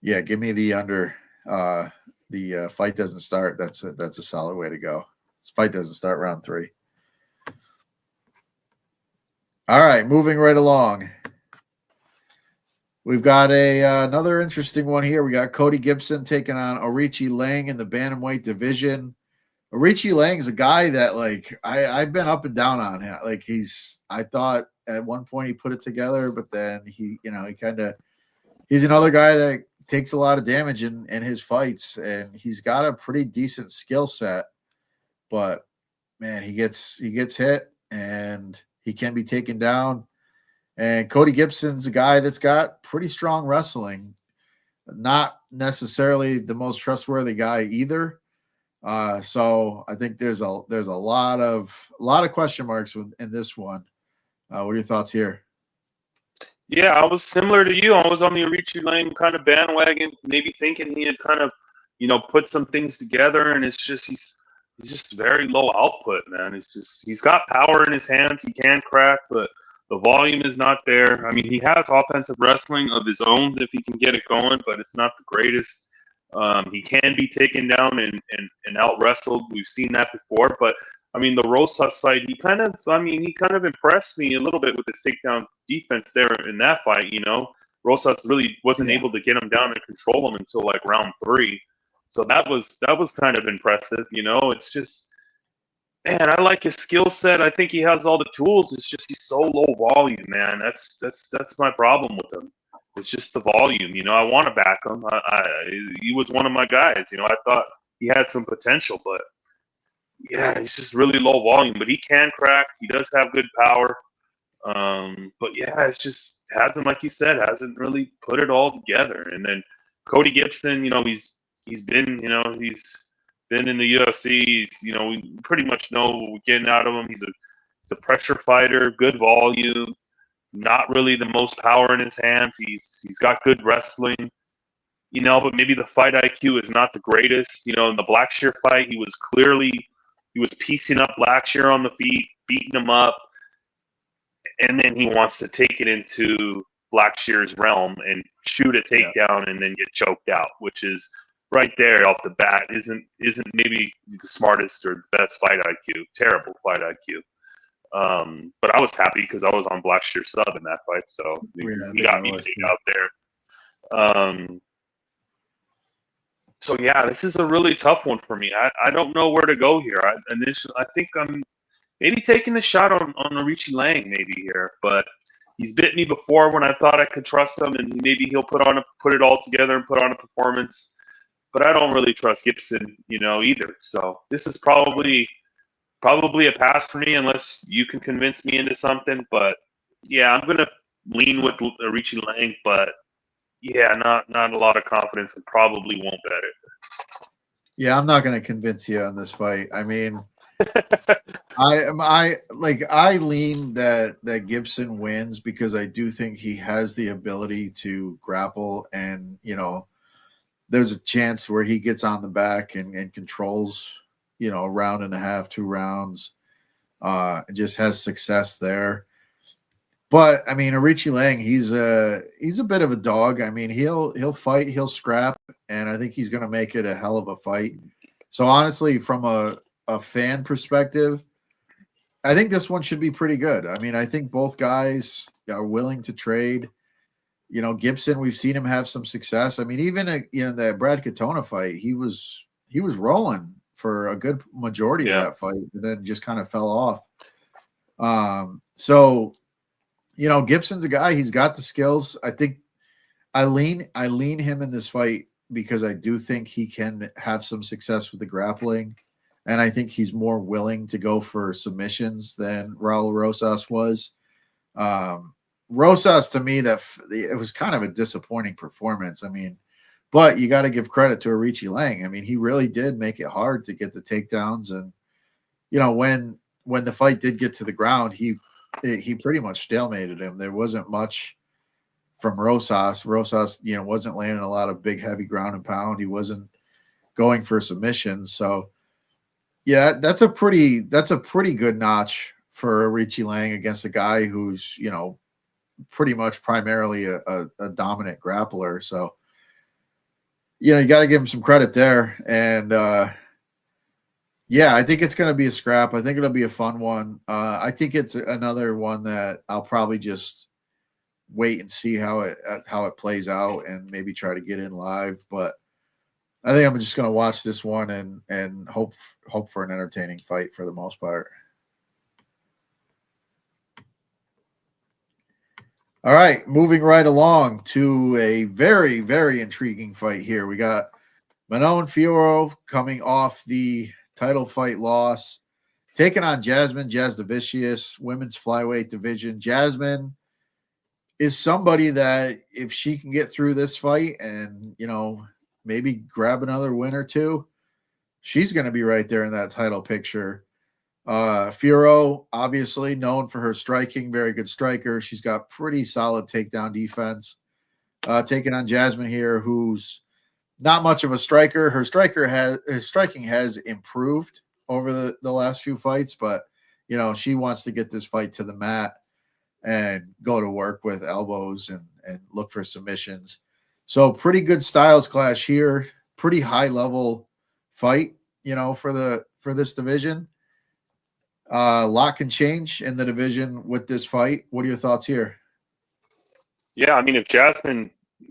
yeah, give me the under. The fight doesn't start. That's a solid way to go. This fight doesn't start round 3. All right, moving right along. We've got another interesting one here. We got Cody Gibson taking on Orichi Lang in the bantamweight division. Orichi Lang's a guy that like I've been up and down on him. Like I thought at one point he put it together, but then he's another guy that takes a lot of damage in his fights, and he's got a pretty decent skill set, but man, he gets hit and he can be taken down. And Cody Gibson's a guy that's got pretty strong wrestling, not necessarily the most trustworthy guy either. So I think there's a lot of question marks in this one. What are your thoughts here? Yeah, I was similar to you. I was on the Orichi Lane kind of bandwagon, maybe thinking he had kind of, put some things together, and it's just he's just very low output, man. He's got power in his hands. He can crack, but the volume is not there. I mean, he has offensive wrestling of his own if he can get it going, but it's not the greatest. He can be taken down and out wrestled. We've seen that before. But I mean, the Rosas fight, he kind of impressed me a little bit with his takedown defense there in that fight. You know, Rosas really wasn't able to get him down and control him until like round 3. So that was kind of impressive. You know, it's just, man, I like his skill set. I think he has all the tools. It's just he's so low volume, man. That's my problem with him. It's just the volume. You know, I want to back him. He was one of my guys. You know, I thought he had some potential, but yeah, he's just really low volume. But he can crack. He does have good power. But yeah, it's just hasn't, like you said, hasn't really put it all together. And then Cody Gibson, you know, he's been in the UFC. You know, we pretty much know what we're getting out of him. He's a pressure fighter, good volume, not really the most power in his hands. He's got good wrestling, you know, but maybe the fight IQ is not the greatest. You know, in the Blackshear fight, he was piecing up Blackshear on the feet, beating him up, and then he wants to take it into Blackshear's realm and shoot a takedown and then get choked out, which is right there off the bat isn't maybe the smartest or best fight IQ. Terrible fight IQ. But I was happy because I was on Blackshear sub in that fight, so he got me big out there. So yeah, this is a really tough one for me. I don't know where to go here. I think I'm maybe taking the shot on Richie Lang maybe here, but he's bit me before when I thought I could trust him, and maybe he'll put it all together and put on a performance. But I don't really trust Gibson, you know, either. So this is probably a pass for me unless you can convince me into something. But yeah, I'm gonna lean with Richie Lang, but yeah, not a lot of confidence and probably won't bet it. Yeah, I'm not gonna convince you on this fight. I mean, I lean that Gibson wins because I do think he has the ability to grapple, and you know, there's a chance where he gets on the back and controls, you know, a round and a half, 2 rounds, just has success there. But I mean, Richie Lang, he's a bit of a dog. I mean, he'll fight, he'll scrap, and I think he's going to make it a hell of a fight. So honestly, from a fan perspective, I think this one should be pretty good. I mean, I think both guys are willing to trade. You know, Gibson, we've seen him have some success. I mean, even in the Brad Katona fight, he was rolling for a good majority of that fight, and then just kind of fell off. So, you know, Gibson's a guy. He's got the skills. I think I lean him in this fight because I do think he can have some success with the grappling, and I think he's more willing to go for submissions than Raul Rosas was. Rosas, to me, that it was kind of a disappointing performance. I mean, but you got to give credit to Richie Lang. I mean, he really did make it hard to get the takedowns, and you know, when the fight did get to the ground, he pretty much stalemated him. There wasn't much from Rosas. Rosas, you know, wasn't landing a lot of big, heavy ground and pound. He wasn't going for submissions. So, yeah, that's a pretty good notch for Richie Lang against a guy who's, you know, pretty much primarily a dominant grappler. So, you know, you got to give him some credit there. And yeah, I think it's going to be a scrap. I think it'll be a fun one. I think it's another one that I'll probably just wait and see how it plays out and maybe try to get in live. But I think I'm just going to watch this one and hope for an entertaining fight for the most part. All right, moving right along to a very, very intriguing fight here. We got Manon Fiorot coming off the title fight loss, taking on Jasmine Jasudavicius, women's flyweight division. Jasmine is somebody that if she can get through this fight and, you know, maybe grab another win or two, she's going to be right there in that title picture. Fiorot, obviously known for her striking, very good striker. She's got pretty solid takedown defense. Taking on Jasmine here, who's not much of a striker. Her striking has improved over the last few fights, but you know, she wants to get this fight to the mat and go to work with elbows and look for submissions. So pretty good styles clash here. pretty high level fight, for this division. A lot can change in the division with this fight. What are your thoughts here? Yeah, I mean, if Jasmine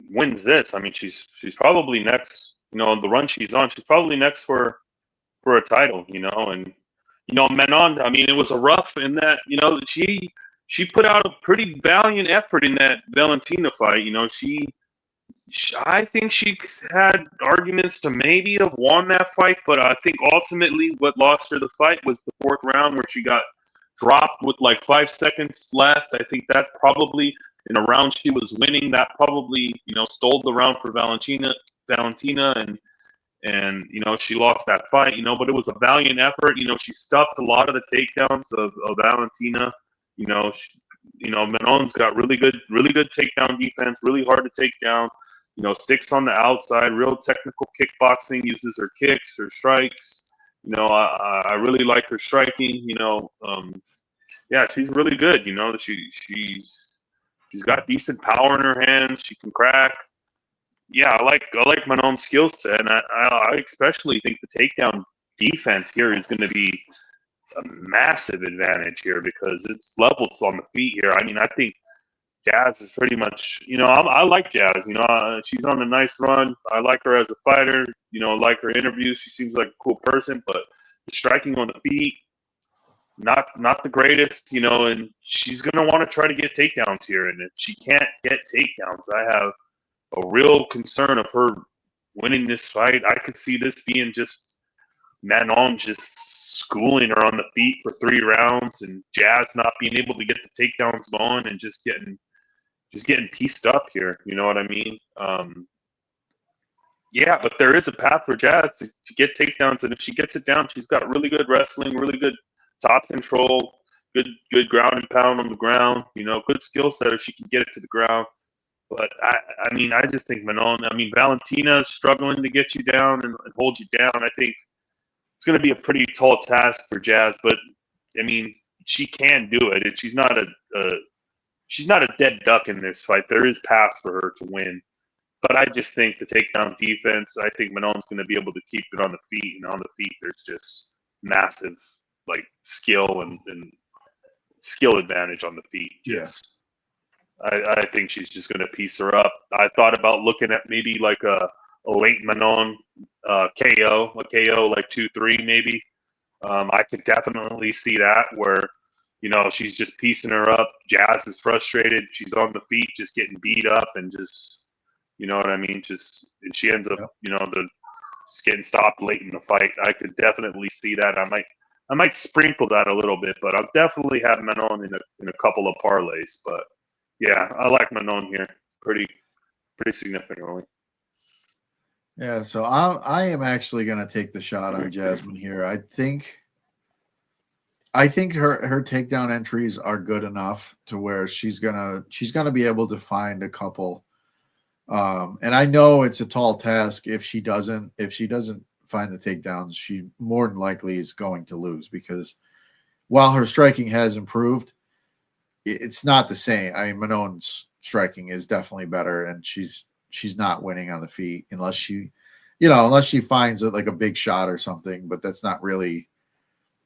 wins this, I mean, she's probably next. The run she's on, she's probably next for a title. And Manon. I mean, it was a rough in that. She put out a pretty valiant effort in that Valentina fight. I think she had arguments to maybe have won that fight, but I think ultimately what lost her the fight was the fourth round where she got dropped with like 5 seconds left. I think that probably in a round she was winning, that probably stole the round for Valentina, and she lost that fight. But it was a valiant effort. She stuffed a lot of the takedowns of Valentina. Manon's got really good takedown defense, really hard to take down. Sticks on the outside, real technical kickboxing, uses her kicks, her strikes. I really like her striking. Yeah, she's really good. She's got decent power in her hands. She can crack. Yeah, I like Manon's skill set, and I especially think the takedown defense here is going to be a massive advantage here because it's levels on the feet here. I mean, I think Jazz is pretty much, I like Jazz. She's on a nice run. I like her as a fighter. I like her interviews. She seems like a cool person, but the striking on the feet, not the greatest. And she's gonna want to try to get takedowns here. And if she can't get takedowns, I have a real concern of her winning this fight. I could see this being just Manon just schooling her on the feet for 3 rounds, and Jazz not being able to get the takedowns going and just getting pieced up here. You know what I mean? Yeah, but there is a path for Jazz to get takedowns, and if she gets it down, she's got really good wrestling, really good top control, good ground and pound on the ground. Good skill set if she can get it to the ground. But I mean, I just think Manon. I mean, Valentina is struggling to get you down and hold you down. I think it's going to be a pretty tall task for Jazz, but I mean, she can do it, and she's not a dead duck in this fight. There is paths for her to win, but I just think the takedown defense. I think Manon's going to be able to keep it on the feet, and on the feet, there's just massive like skill and skill advantage on the feet. Yes. I think she's just going to piece her up. I thought about looking at maybe like a late Manon KO, like 2-3 maybe. I could definitely see that where, she's just piecing her up. Jazz is frustrated. She's on the feet, just getting beat up and just, you know what I mean? And she ends up, just getting stopped late in the fight. I could definitely see that. I might sprinkle that a little bit, but I'll definitely have Manon in a couple of parlays. But yeah, I like Manon here pretty significantly. Yeah, so I am actually going to take the shot on Jasmine here. I think her takedown entries are good enough to where she's gonna be able to find a couple. And I know it's a tall task if she doesn't find the takedowns, she more than likely is going to lose because while her striking has improved, it's not the same. I mean, Manon's striking is definitely better, and she's not winning on the feet unless she finds like a big shot or something, but that's not really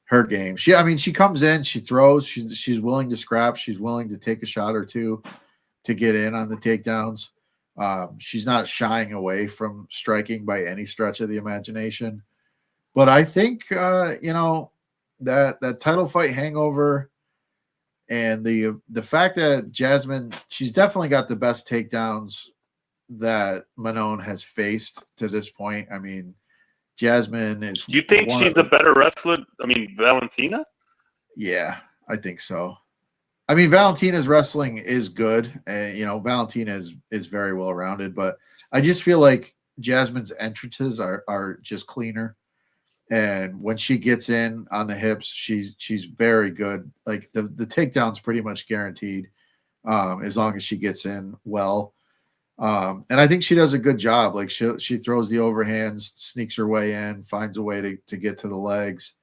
her game. She comes in, she throws, she's willing to scrap, she's willing to take a shot or two to get in on the takedowns. She's not shying away from striking by any stretch of the imagination. But I think that title fight hangover and the fact that Jasmine, she's definitely got the best takedowns that Manon has faced to this point. I mean, Jasmine is. Do you think she's a better wrestler? I mean, Valentina? Yeah, I think so. I mean, Valentina's wrestling is good, and Valentina is very well rounded. But I just feel like Jasmine's entrances are just cleaner, and when she gets in on the hips, she's very good. Like the takedown's pretty much guaranteed, as long as she gets in well. And I think she does a good job. Like she throws the overhands, sneaks her way in, finds a way to get to the legs.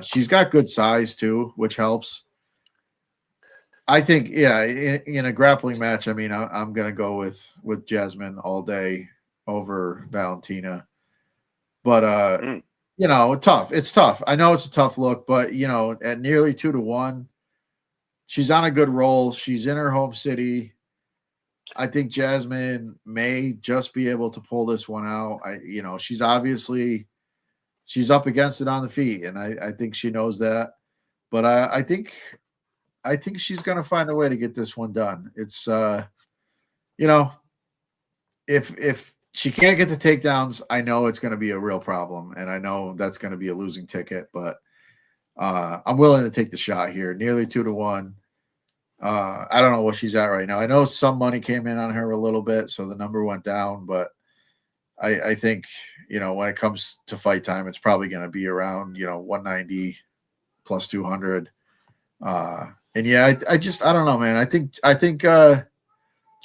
She's got good size too, which helps. I think, yeah, in a grappling match, I mean, I'm gonna go with Jasmine all day. over Valentina. But Mm. tough. It's tough. I know it's a tough look, but at nearly 2-1, she's on a good roll. She's in her home city. I think Jasmine may just be able to pull this one out. She's up against it on the feet, and I think she knows that. But I think she's going to find a way to get this one done. It's if she can't get the takedowns, I know it's going to be a real problem, and I know that's going to be a losing ticket. But I'm willing to take the shot here. Nearly 2-1. I don't know what she's at right now. I know some money came in on her a little bit, so the number went down. But I think when it comes to fight time, it's probably going to be around 190 plus 200. And yeah, I don't know, man. I think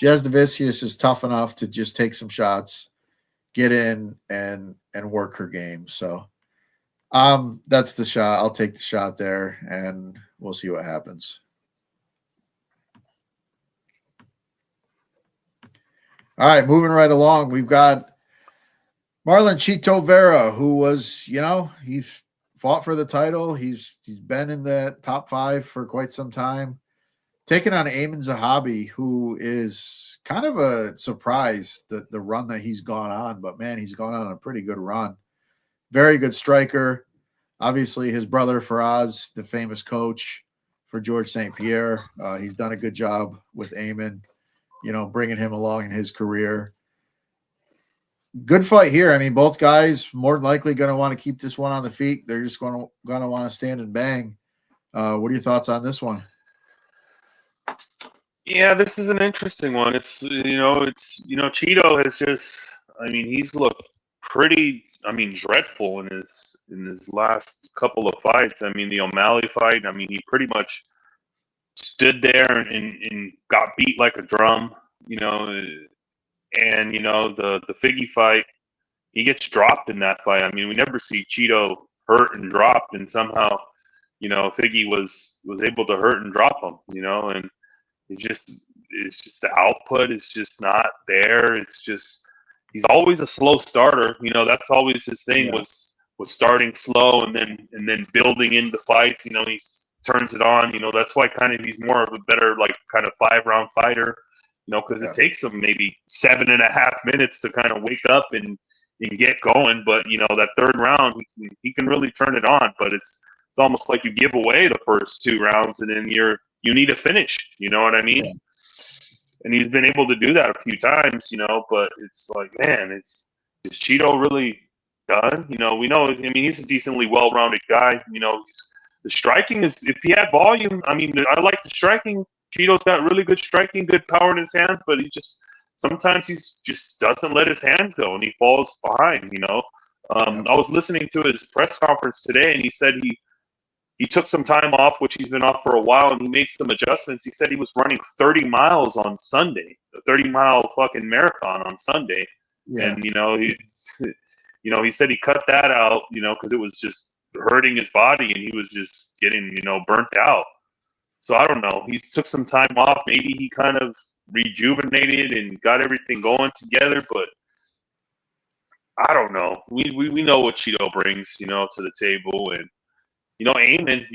Jasdavicius is tough enough to just take some shots, get in, and work her game. So that's the shot. I'll take the shot there, and we'll see what happens. All right, moving right along. We've got Marlon Chito Vera, who was, he's fought for the title. He's been in the top 5 for quite some time. Taking on Amin Zahabi, who is kind of a surprise, the run that he's gone on. But, man, he's gone on a pretty good run. Very good striker. Obviously, his brother Faraz, the famous coach for George St. Pierre. He's done a good job with Amin, bringing him along in his career. Good fight here. I mean, both guys more than likely going to want to keep this one on the feet. They're just going to want to stand and bang. What are your thoughts on this one? Yeah, this is an interesting one. Cheeto has just, he's looked pretty, dreadful in his last couple of fights. The O'Malley fight, he pretty much stood there and got beat like a drum, and the Figgy fight, he gets dropped in that fight. We never see Cheeto hurt and dropped, and somehow, Figgy was able to hurt and drop him, and it's just the output is just not there. It's just he's always a slow starter. That's always his thing, was starting slow and then building into fights. He turns it on. That's why kind of he's more of a better kind of 5-round fighter. Because it takes him maybe 7.5 minutes to kind of wake up and get going. But that third round, he can really turn it on. But it's almost like you give away the first 2 rounds and then you need a finish. You know what I mean? Yeah. And he's been able to do that a few times, but it's like, man, is Cheeto really done? We know, he's a decently well-rounded guy. The striking is, if he had volume, I like the striking. Cheeto's got really good striking, good power in his hands, but sometimes he just doesn't let his hands go and he falls behind, I was listening to his press conference today and he said he took some time off, which he's been off for a while, and he made some adjustments. He said he was running 30 miles on Sunday, a 30-mile fucking marathon on Sunday. Yeah. And, he said he cut that out, because it was just hurting his body and he was just getting, burnt out. So I don't know. He took some time off. Maybe he kind of rejuvenated and got everything going together, but I don't know. We know what Cheeto brings, to the table, and Amin,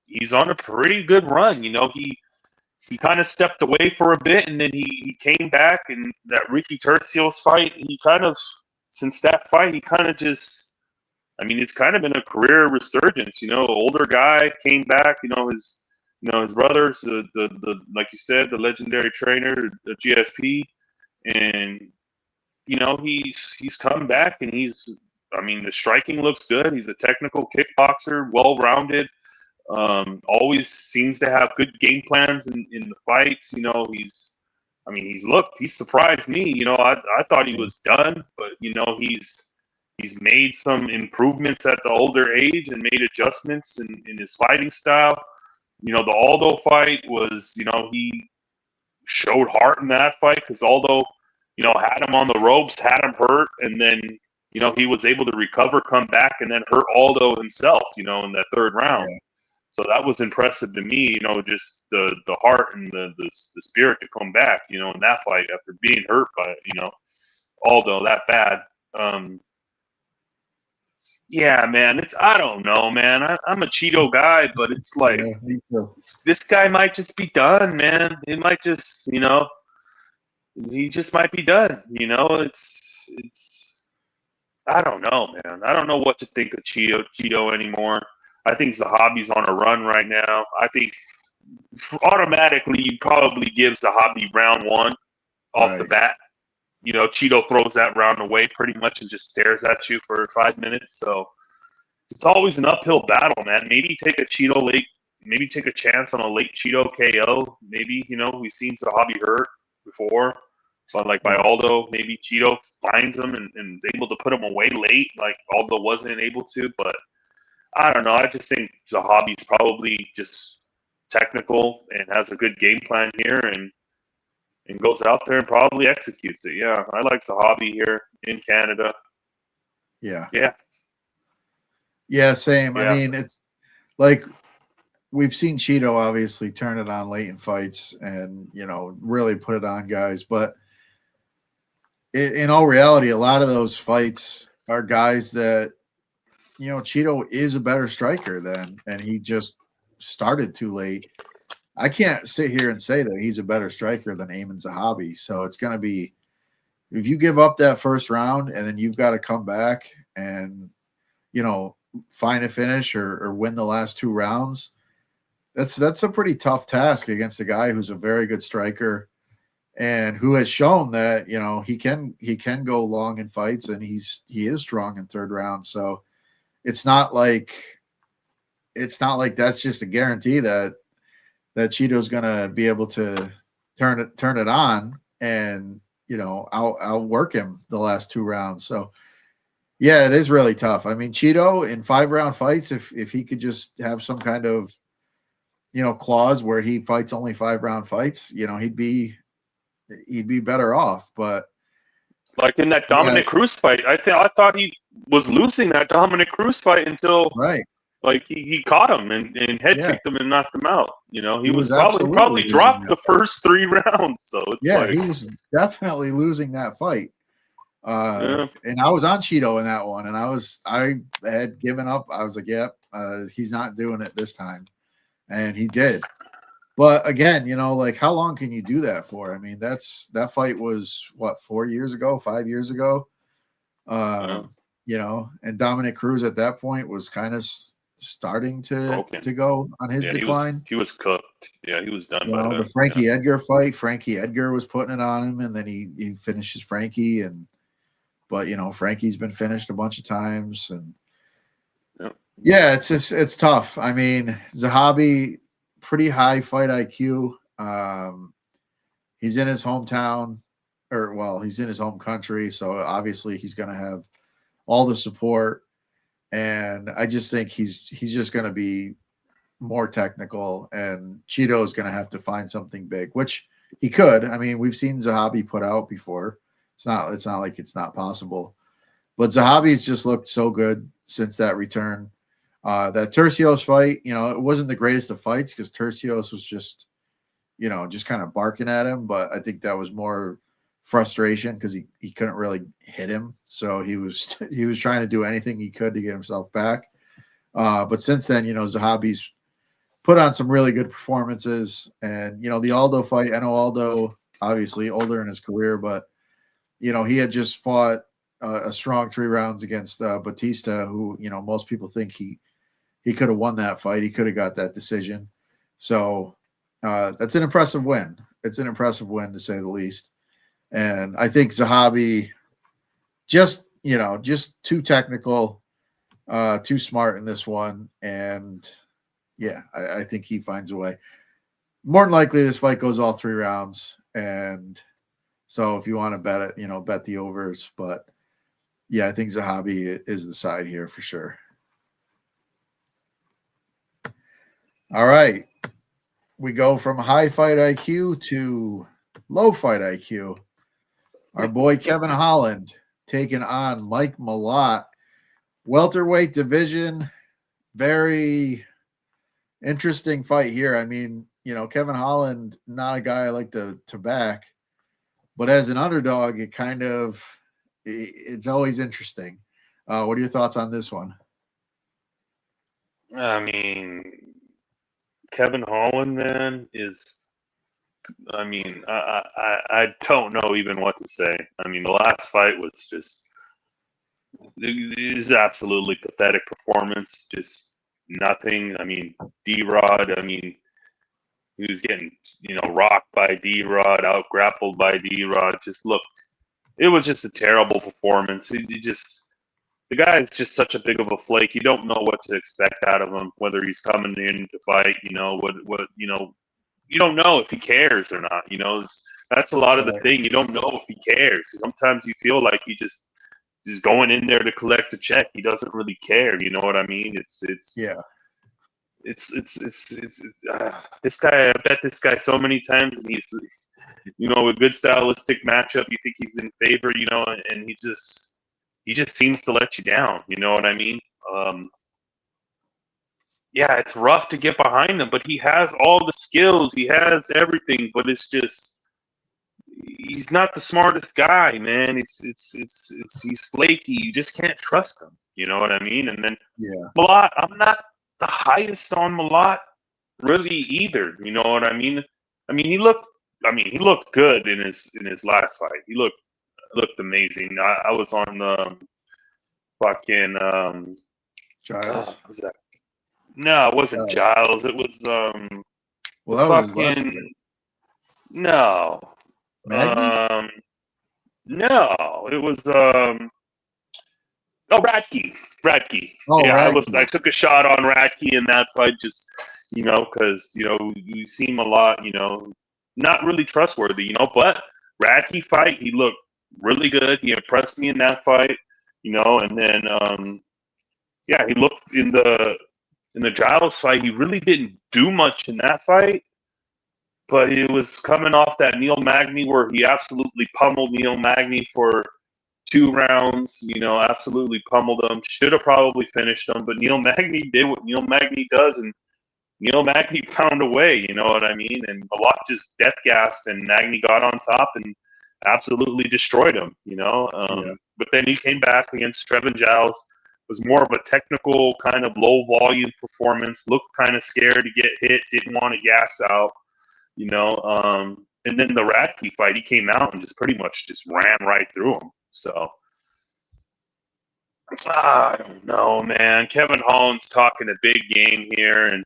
he's on a pretty good run. He kind of stepped away for a bit, and then he came back. And that Ricky Tercios fight, he kind of, since that fight, he kind of just, it's kind of been a career resurgence. Older guy came back. His brothers, the like you said, the legendary trainer, the GSP, and he's come back and the striking looks good. He's a technical kickboxer, well-rounded. Always seems to have good game plans in the fights. He's surprised me. I thought he was done, but he's made some improvements at the older age and made adjustments in his fighting style. The Aldo fight was, he showed heart in that fight because Aldo, had him on the ropes, had him hurt, and then he was able to recover, come back, and then hurt Aldo himself, in that third round. Yeah. So that was impressive to me, just the heart and the spirit to come back, in that fight after being hurt by it, Aldo that bad. Yeah, man, I don't know, man. I'm a Cheeto guy, but it's like Yeah, me too. this guy might just be done, man. It might just, he just might be done. It's I don't know, man. I don't know what to think of Cheeto anymore. I think Zahabi's on a run right now. I think automatically you probably give Zahabi round one off the Right. bat. Cheeto throws that round away pretty much and just stares at you for 5 minutes. So it's always an uphill battle, man. Maybe take a maybe take a chance on a late Cheeto KO. Maybe, we've seen Zahabi hurt before. So like by Yeah. Aldo, maybe Cheeto finds him and is able to put him away late, like Aldo wasn't able to. But I don't know. I just think Zahabi's probably just technical and has a good game plan here and goes out there and probably executes it. Yeah, I like Zahabi here in Canada. Yeah. Yeah. Yeah, same. I Yeah. mean, it's like we've seen Cheeto obviously turn it on late in fights and, really put it on guys. But in all reality, a lot of those fights are guys that, Cheeto is a better striker than, and he just started too late. I can't sit here and say that he's a better striker than Eamon Zahabi. So it's going to be, if you give up that first round and then you've got to come back and, find a finish or win the last two rounds, that's a pretty tough task against a guy who's a very good striker and who has shown that, he can go long in fights and he is strong in third round. So it's not like that's just a guarantee that Cheeto's going to be able to turn it on and, outwork him the last two rounds. So yeah, it is really tough. I mean, Cheeto in 5-round fights, if he could just have some kind of, clause where he fights only 5-round fights, he'd be better off. But like in that Dominic Cruz fight, I thought he was losing that Dominic Cruz fight until right, like he caught him and head kicked him and knocked him out. He was probably dropped the first 3 rounds. So it's he was definitely losing that fight. And I was on Cheeto in that one, and I had given up. I was like, yep, he's not doing it this time. And he did. But again, like how long can you do that for? I mean, that fight was what, 4 years ago, 5 years ago. And Dominic Cruz at that point was kind of starting to go on his decline. He was cooked. Yeah, he was done. The Frankie Edgar fight, Frankie Edgar was putting it on him, and then he finishes Frankie, but Frankie's been finished a bunch of times, and yeah, it's tough. I mean, Zahabi, pretty high fight IQ. He's in his hometown, he's in his home country, so obviously he's going to have all the support. And I just think he's just going to be more technical, and Cheeto is going to have to find something big, which he could. I mean, we've seen Zahabi put out before. It's not like it's not possible. But Zahabi's just looked so good since that return. That Tercios fight, it wasn't the greatest of fights because Tercios was just kind of barking at him. But I think that was more frustration because he couldn't really hit him. So he was trying to do anything he could to get himself back. But since then, Zahabi's put on some really good performances. And, the Aldo fight, I know Aldo, obviously older in his career, but, he had just fought a strong 3 rounds against Batista, who, most people think he could have won that fight. He could have got that decision. So that's an impressive win. It's an impressive win, to say the least. And I think Zahabi just too technical, too smart in this one. And yeah, I think he finds a way. More than likely, this fight goes all 3 rounds. And so if you want to bet it, bet the overs. But yeah, I think Zahabi is the side here for sure. All right. We go from high fight IQ to low fight IQ. Our boy Kevin Holland taking on Mike Malott. Welterweight division. Very interesting fight here. I mean, Kevin Holland, not a guy I like to back. But as an underdog, it kind of it's always interesting. What are your thoughts on this one? I mean, Kevin Holland, man, is. I mean, I don't know even what to say. I mean, the last fight was just. It was absolutely pathetic performance. Just nothing. I mean, D-Rod. I mean, he was getting rocked by D-Rod, out grappled by D-Rod. Just looked. It was just a terrible performance. The guy is just such a big of a flake. You don't know what to expect out of him, whether he's coming in to fight. You don't know if he cares or not. That's a lot of the thing. You don't know if he cares. Sometimes you feel like he just going in there to collect a check. He doesn't really care. You know what I mean? It's this guy. I bet this guy so many times, and he's a good stylistic matchup. You think he's in favor, and he just seems to let you down. You know what I mean? Yeah, it's rough to get behind him, but he has all the skills. He has everything, but it's just he's not the smartest guy, man. He's flaky. You just can't trust him. You know what I mean? And then Malott, I'm not the highest on Malott really either. You know what I mean? He looked good in his last fight. He looked amazing. I was on the fucking Giles. was that? No, it wasn't Giles. It was well, that was his last fight. No. Magny? No, it was Radke. Oh, yeah, Radke. I took a shot on Radke in that fight, just because you seem a lot, not really trustworthy, but Radke fight, he looked really good. He impressed me in that fight, and then he looked in the Giles fight. He really didn't do much in that fight. But it was coming off that Neil Magny where he absolutely pummeled Neil Magny for 2 rounds, absolutely pummeled him. Should have probably finished him, but Neil Magny did what Neil Magny does, and Neil Magny found a way, you know what I mean? And Malott just death gassed, and Magny got on top and absolutely destroyed him, But then he came back against Trevin Giles. It was more of a technical kind of low volume performance, looked kind of scared to get hit, didn't want to gas out. And then the Radke fight, he came out and just pretty much just ran right through him. So, I don't know, man. Kevin Holland's talking a big game here, and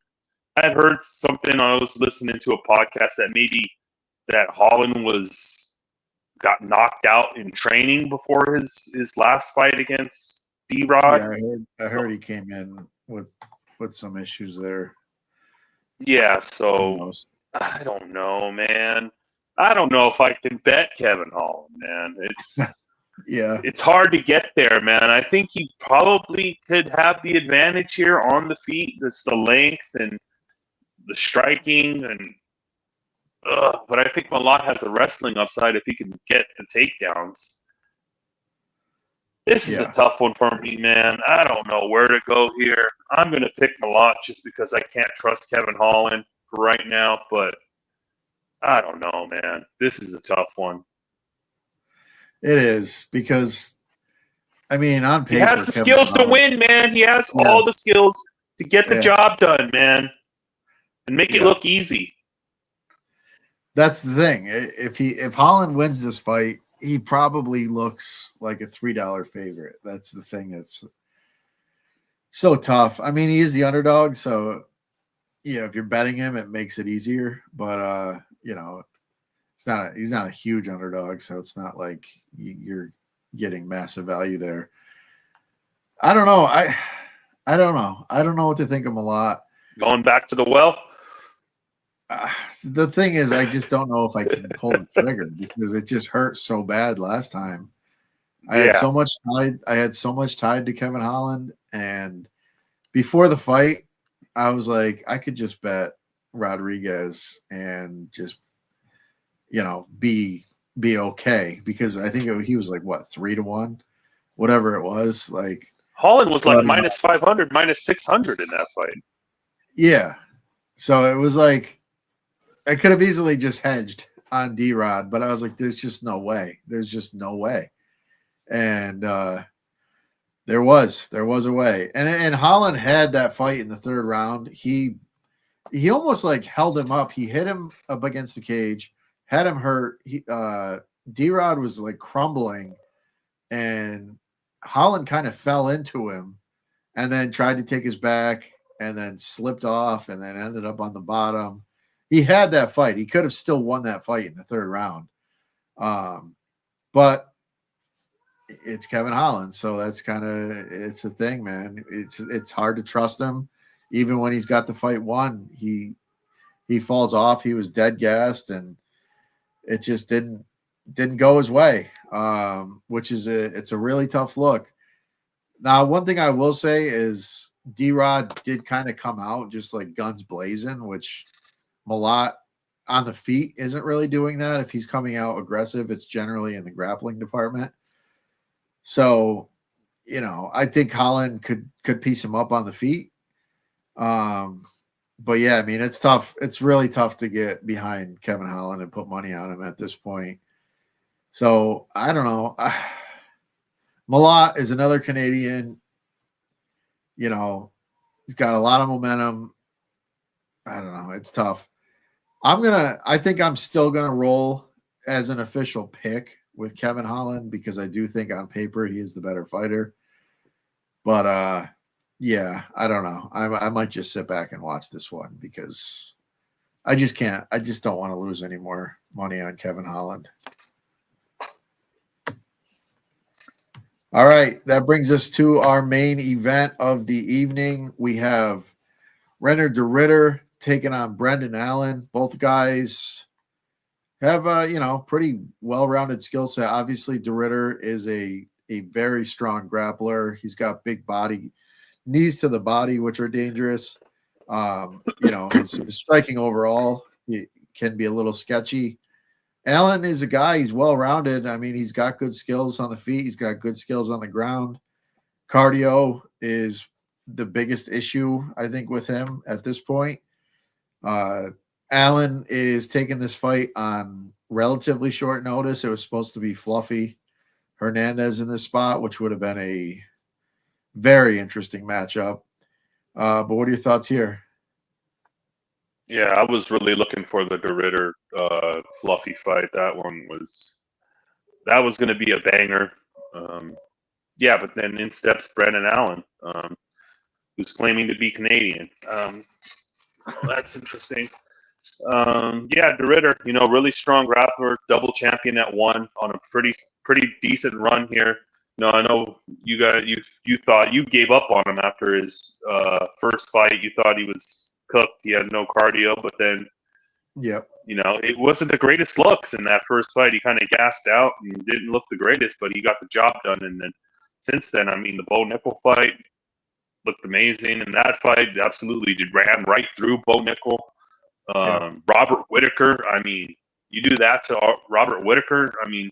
I had heard something. I was listening to a podcast that maybe that Holland got knocked out in training before his last fight against D-Rod. Yeah, I heard he came in with some issues there. Yeah, so I don't know, man. I don't know if I can bet Kevin Holland, man. It's it's hard to get there, man. I think he probably could have the advantage here on the feet. It's the length and the striking, but I think Malott has a wrestling upside if he can get the takedowns. This is a tough one for me, man. I don't know where to go here. I'm going to pick Malott just because I can't trust Kevin Holland for right now, but I don't know, man. This is a tough one. It is because, on paper, he has the skills to win, man. He has all the skills to get the job done, man, and make it look easy. That's the thing. If Holland wins this fight, he probably looks like a $3 favorite. That's the thing that's so tough. He is the underdog, so if you're betting him, it makes it easier. But he's not a huge underdog, so it's not like you're getting massive value there. I don't know. I don't know. I don't know what to think of Malott. Going back to the well. The thing is, I just don't know if I can pull the trigger because it just hurt so bad last time. I had so much tied to Kevin Holland, and before the fight, I was like, I could just bet Rodriguez and just be okay because I think he was like what 3-1, whatever it was. Like Holland was like minus 500, minus 600 in that fight. Yeah, so it was like. I could have easily just hedged on D-Rod, but I was like, there's just no way. There's just no way. And there was a way. And Holland had that fight in the third round. He almost like held him up. He hit him up against the cage, had him hurt. D-Rod was like crumbling, and Holland kind of fell into him and then tried to take his back and then slipped off and then ended up on the bottom. He had that fight. He could have still won that fight in the third round. But it's Kevin Holland. So that's it's a thing, man. It's hard to trust him. Even when he's got the fight won, he falls off. He was dead gassed, and it just didn't go his way, which is it's a really tough look. Now, one thing I will say is D-Rod did kind of come out just like guns blazing, which Malott on the feet isn't really doing that. If he's coming out aggressive, it's generally in the grappling department. So, I think Holland could piece him up on the feet. But yeah, I mean, it's tough. It's really tough to get behind Kevin Holland and put money on him at this point. So I don't know. Malott is another Canadian. He's got a lot of momentum. I don't know. It's tough. I think I'm still going to roll as an official pick with Kevin Holland because I do think on paper he is the better fighter. But yeah, I don't know. I might just sit back and watch this one because I just can't. I just don't want to lose any more money on Kevin Holland. All right, that brings us to our main event of the evening. We have Renner de Ritter taking on Brendan Allen. Both guys have a pretty well-rounded skill set. Obviously, de Ritter is a very strong grappler. He's got big body, knees to the body, which are dangerous. His striking overall can be a little sketchy. Allen is a guy, he's well-rounded. I mean, he's got good skills on the feet. He's got good skills on the ground. Cardio is the biggest issue, I think, with him at this point. Allen is taking this fight on relatively short notice. It was supposed to be Fluffy Hernandez in this spot, which would have been a very interesting matchup. But what are your thoughts here? Yeah, I was really looking for the de Ritter Fluffy fight. That was going to be a banger. Yeah, but then in steps Brendan Allen, who's claiming to be Canadian. That's interesting. Yeah, de Ritter, really strong grappler, double champion at one on a pretty decent run here. I know you thought you gave up on him after his first fight. You thought he was cooked. He had no cardio, but then, yep. It wasn't the greatest looks in that first fight. He kind of gassed out and didn't look the greatest, but he got the job done. And then since then, I mean, the Bo Nickel fight looked amazing, and that fight absolutely ran right through Bo Nickel. Robert Whitaker, I mean, you do that to Robert Whitaker, I mean,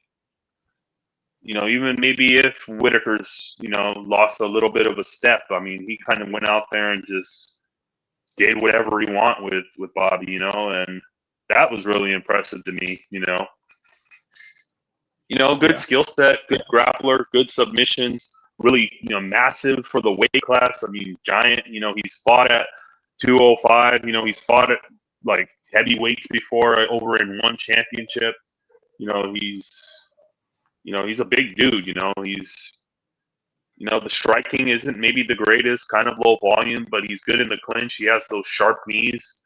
even maybe if Whitaker's, lost a little bit of a step, I mean, he kind of went out there and just did whatever he want with Bobby, and that was really impressive to me, good skill set, good grappler, good submissions, really, massive for the weight class. I mean, giant, he's fought at 205, he's fought at like heavyweights before over in one championship. He's a big dude, he's, the striking isn't maybe the greatest, kind of low volume, but he's good in the clinch. He has those sharp knees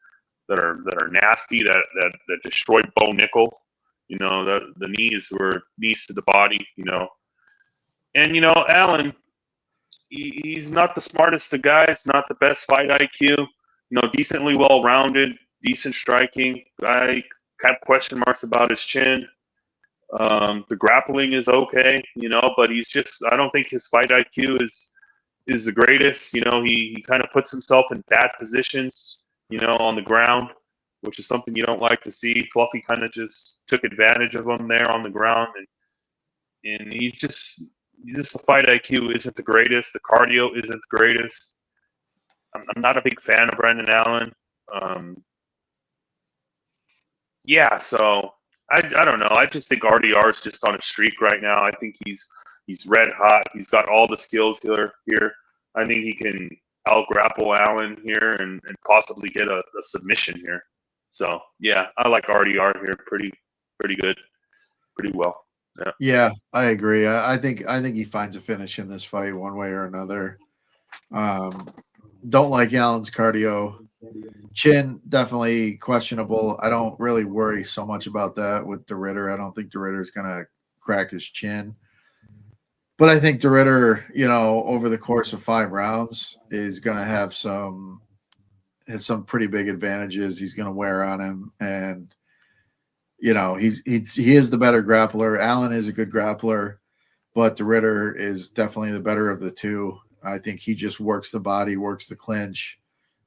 that are nasty, that destroyed Bo Nickel. The knees were knees to the body, And, Allen, he's not the smartest of guys, not the best fight IQ, decently well-rounded, decent striking. I have question marks about his chin. The grappling is okay, but I don't think his fight IQ is the greatest. He kind of puts himself in bad positions, on the ground, which is something you don't like to see. Fluffy kind of just took advantage of him there on the ground, and he's just the fight IQ isn't the greatest. The cardio isn't the greatest. I'm not a big fan of Brendan Allen. Yeah, so I don't know. I just think RDR is just on a streak right now. I think he's He's red hot. He's got all the skills here. I think he can out-grapple Allen here and possibly get a submission here. So, yeah, I like RDR here pretty good, pretty well. Yeah, I agree. I think he finds a finish in this fight one way or another. Don't like Allen's cardio. Chin, definitely questionable. I don't really worry so much about that with DeRitter. I don't think DeRitter's going to crack his chin. But I think DeRitter, over the course of 5 rounds is going to have some pretty big advantages. He's going to wear on him. And, he is the better grappler. Allen is a good grappler, but DeRitter is definitely the better of the two. I think he just works the body, works the clinch,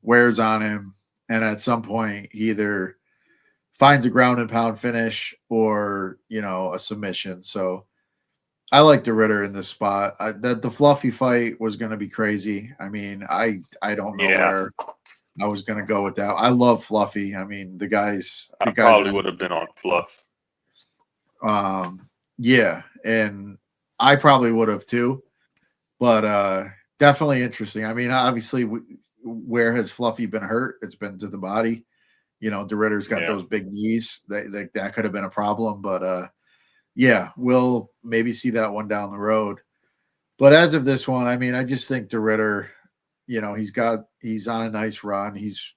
wears on him, and at some point he either finds a ground and pound finish or, a submission. So I like DeRitter in this spot. The Fluffy fight was going to be crazy. I mean, I don't know where I was going to go with that. I love Fluffy. I mean, the guys probably would have been on Fluff. Yeah, and I probably would have too. But definitely interesting. I mean, obviously, where has Fluffy been hurt? It's been to the body. DeRitter's got those big knees. That could have been a problem. But yeah, we'll maybe see that one down the road. But as of this one, I mean, I just think DeRitter, he's on a nice run. He's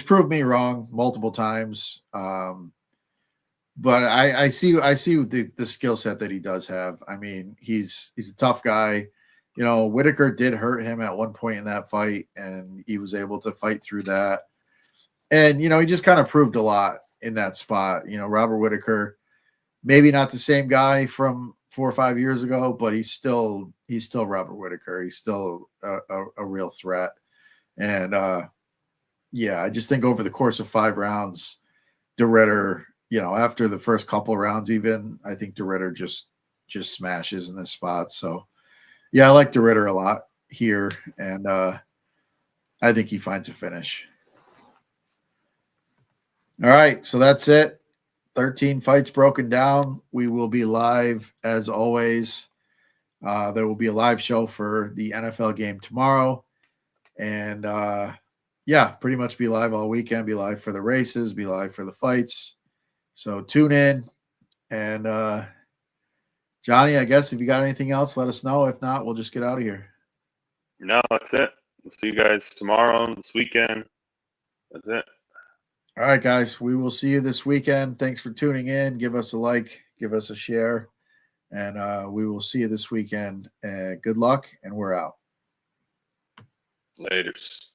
proved me wrong multiple times. But I see the skill set that he does have. I mean, he's a tough guy. Whitaker did hurt him at one point in that fight, and he was able to fight through that. And, he just kind of proved a lot in that spot. Robert Whitaker, maybe not the same guy from 4 or 5 years ago, but he's still Robert Whitaker. He's still a real threat. And, yeah, I just think over the course of 5 rounds, DeRitter, after the first couple rounds even, I think DeRitter just smashes in this spot. So, yeah, I like DeRitter a lot here, and I think he finds a finish. All right, so that's it. 13 fights broken down. We will be live as always. There will be a live show for the NFL game tomorrow, and yeah, pretty much be live all weekend. Be live for the races. Be live for the fights. So tune in, and Johnny, I guess if you got anything else, let us know. If not, we'll just get out of here. No, that's it. We'll see you guys tomorrow, this weekend. That's it. All right, guys. We will see you this weekend. Thanks for tuning in. Give us a like, give us a share, and we will see you this weekend. Good luck, and we're out. Laters.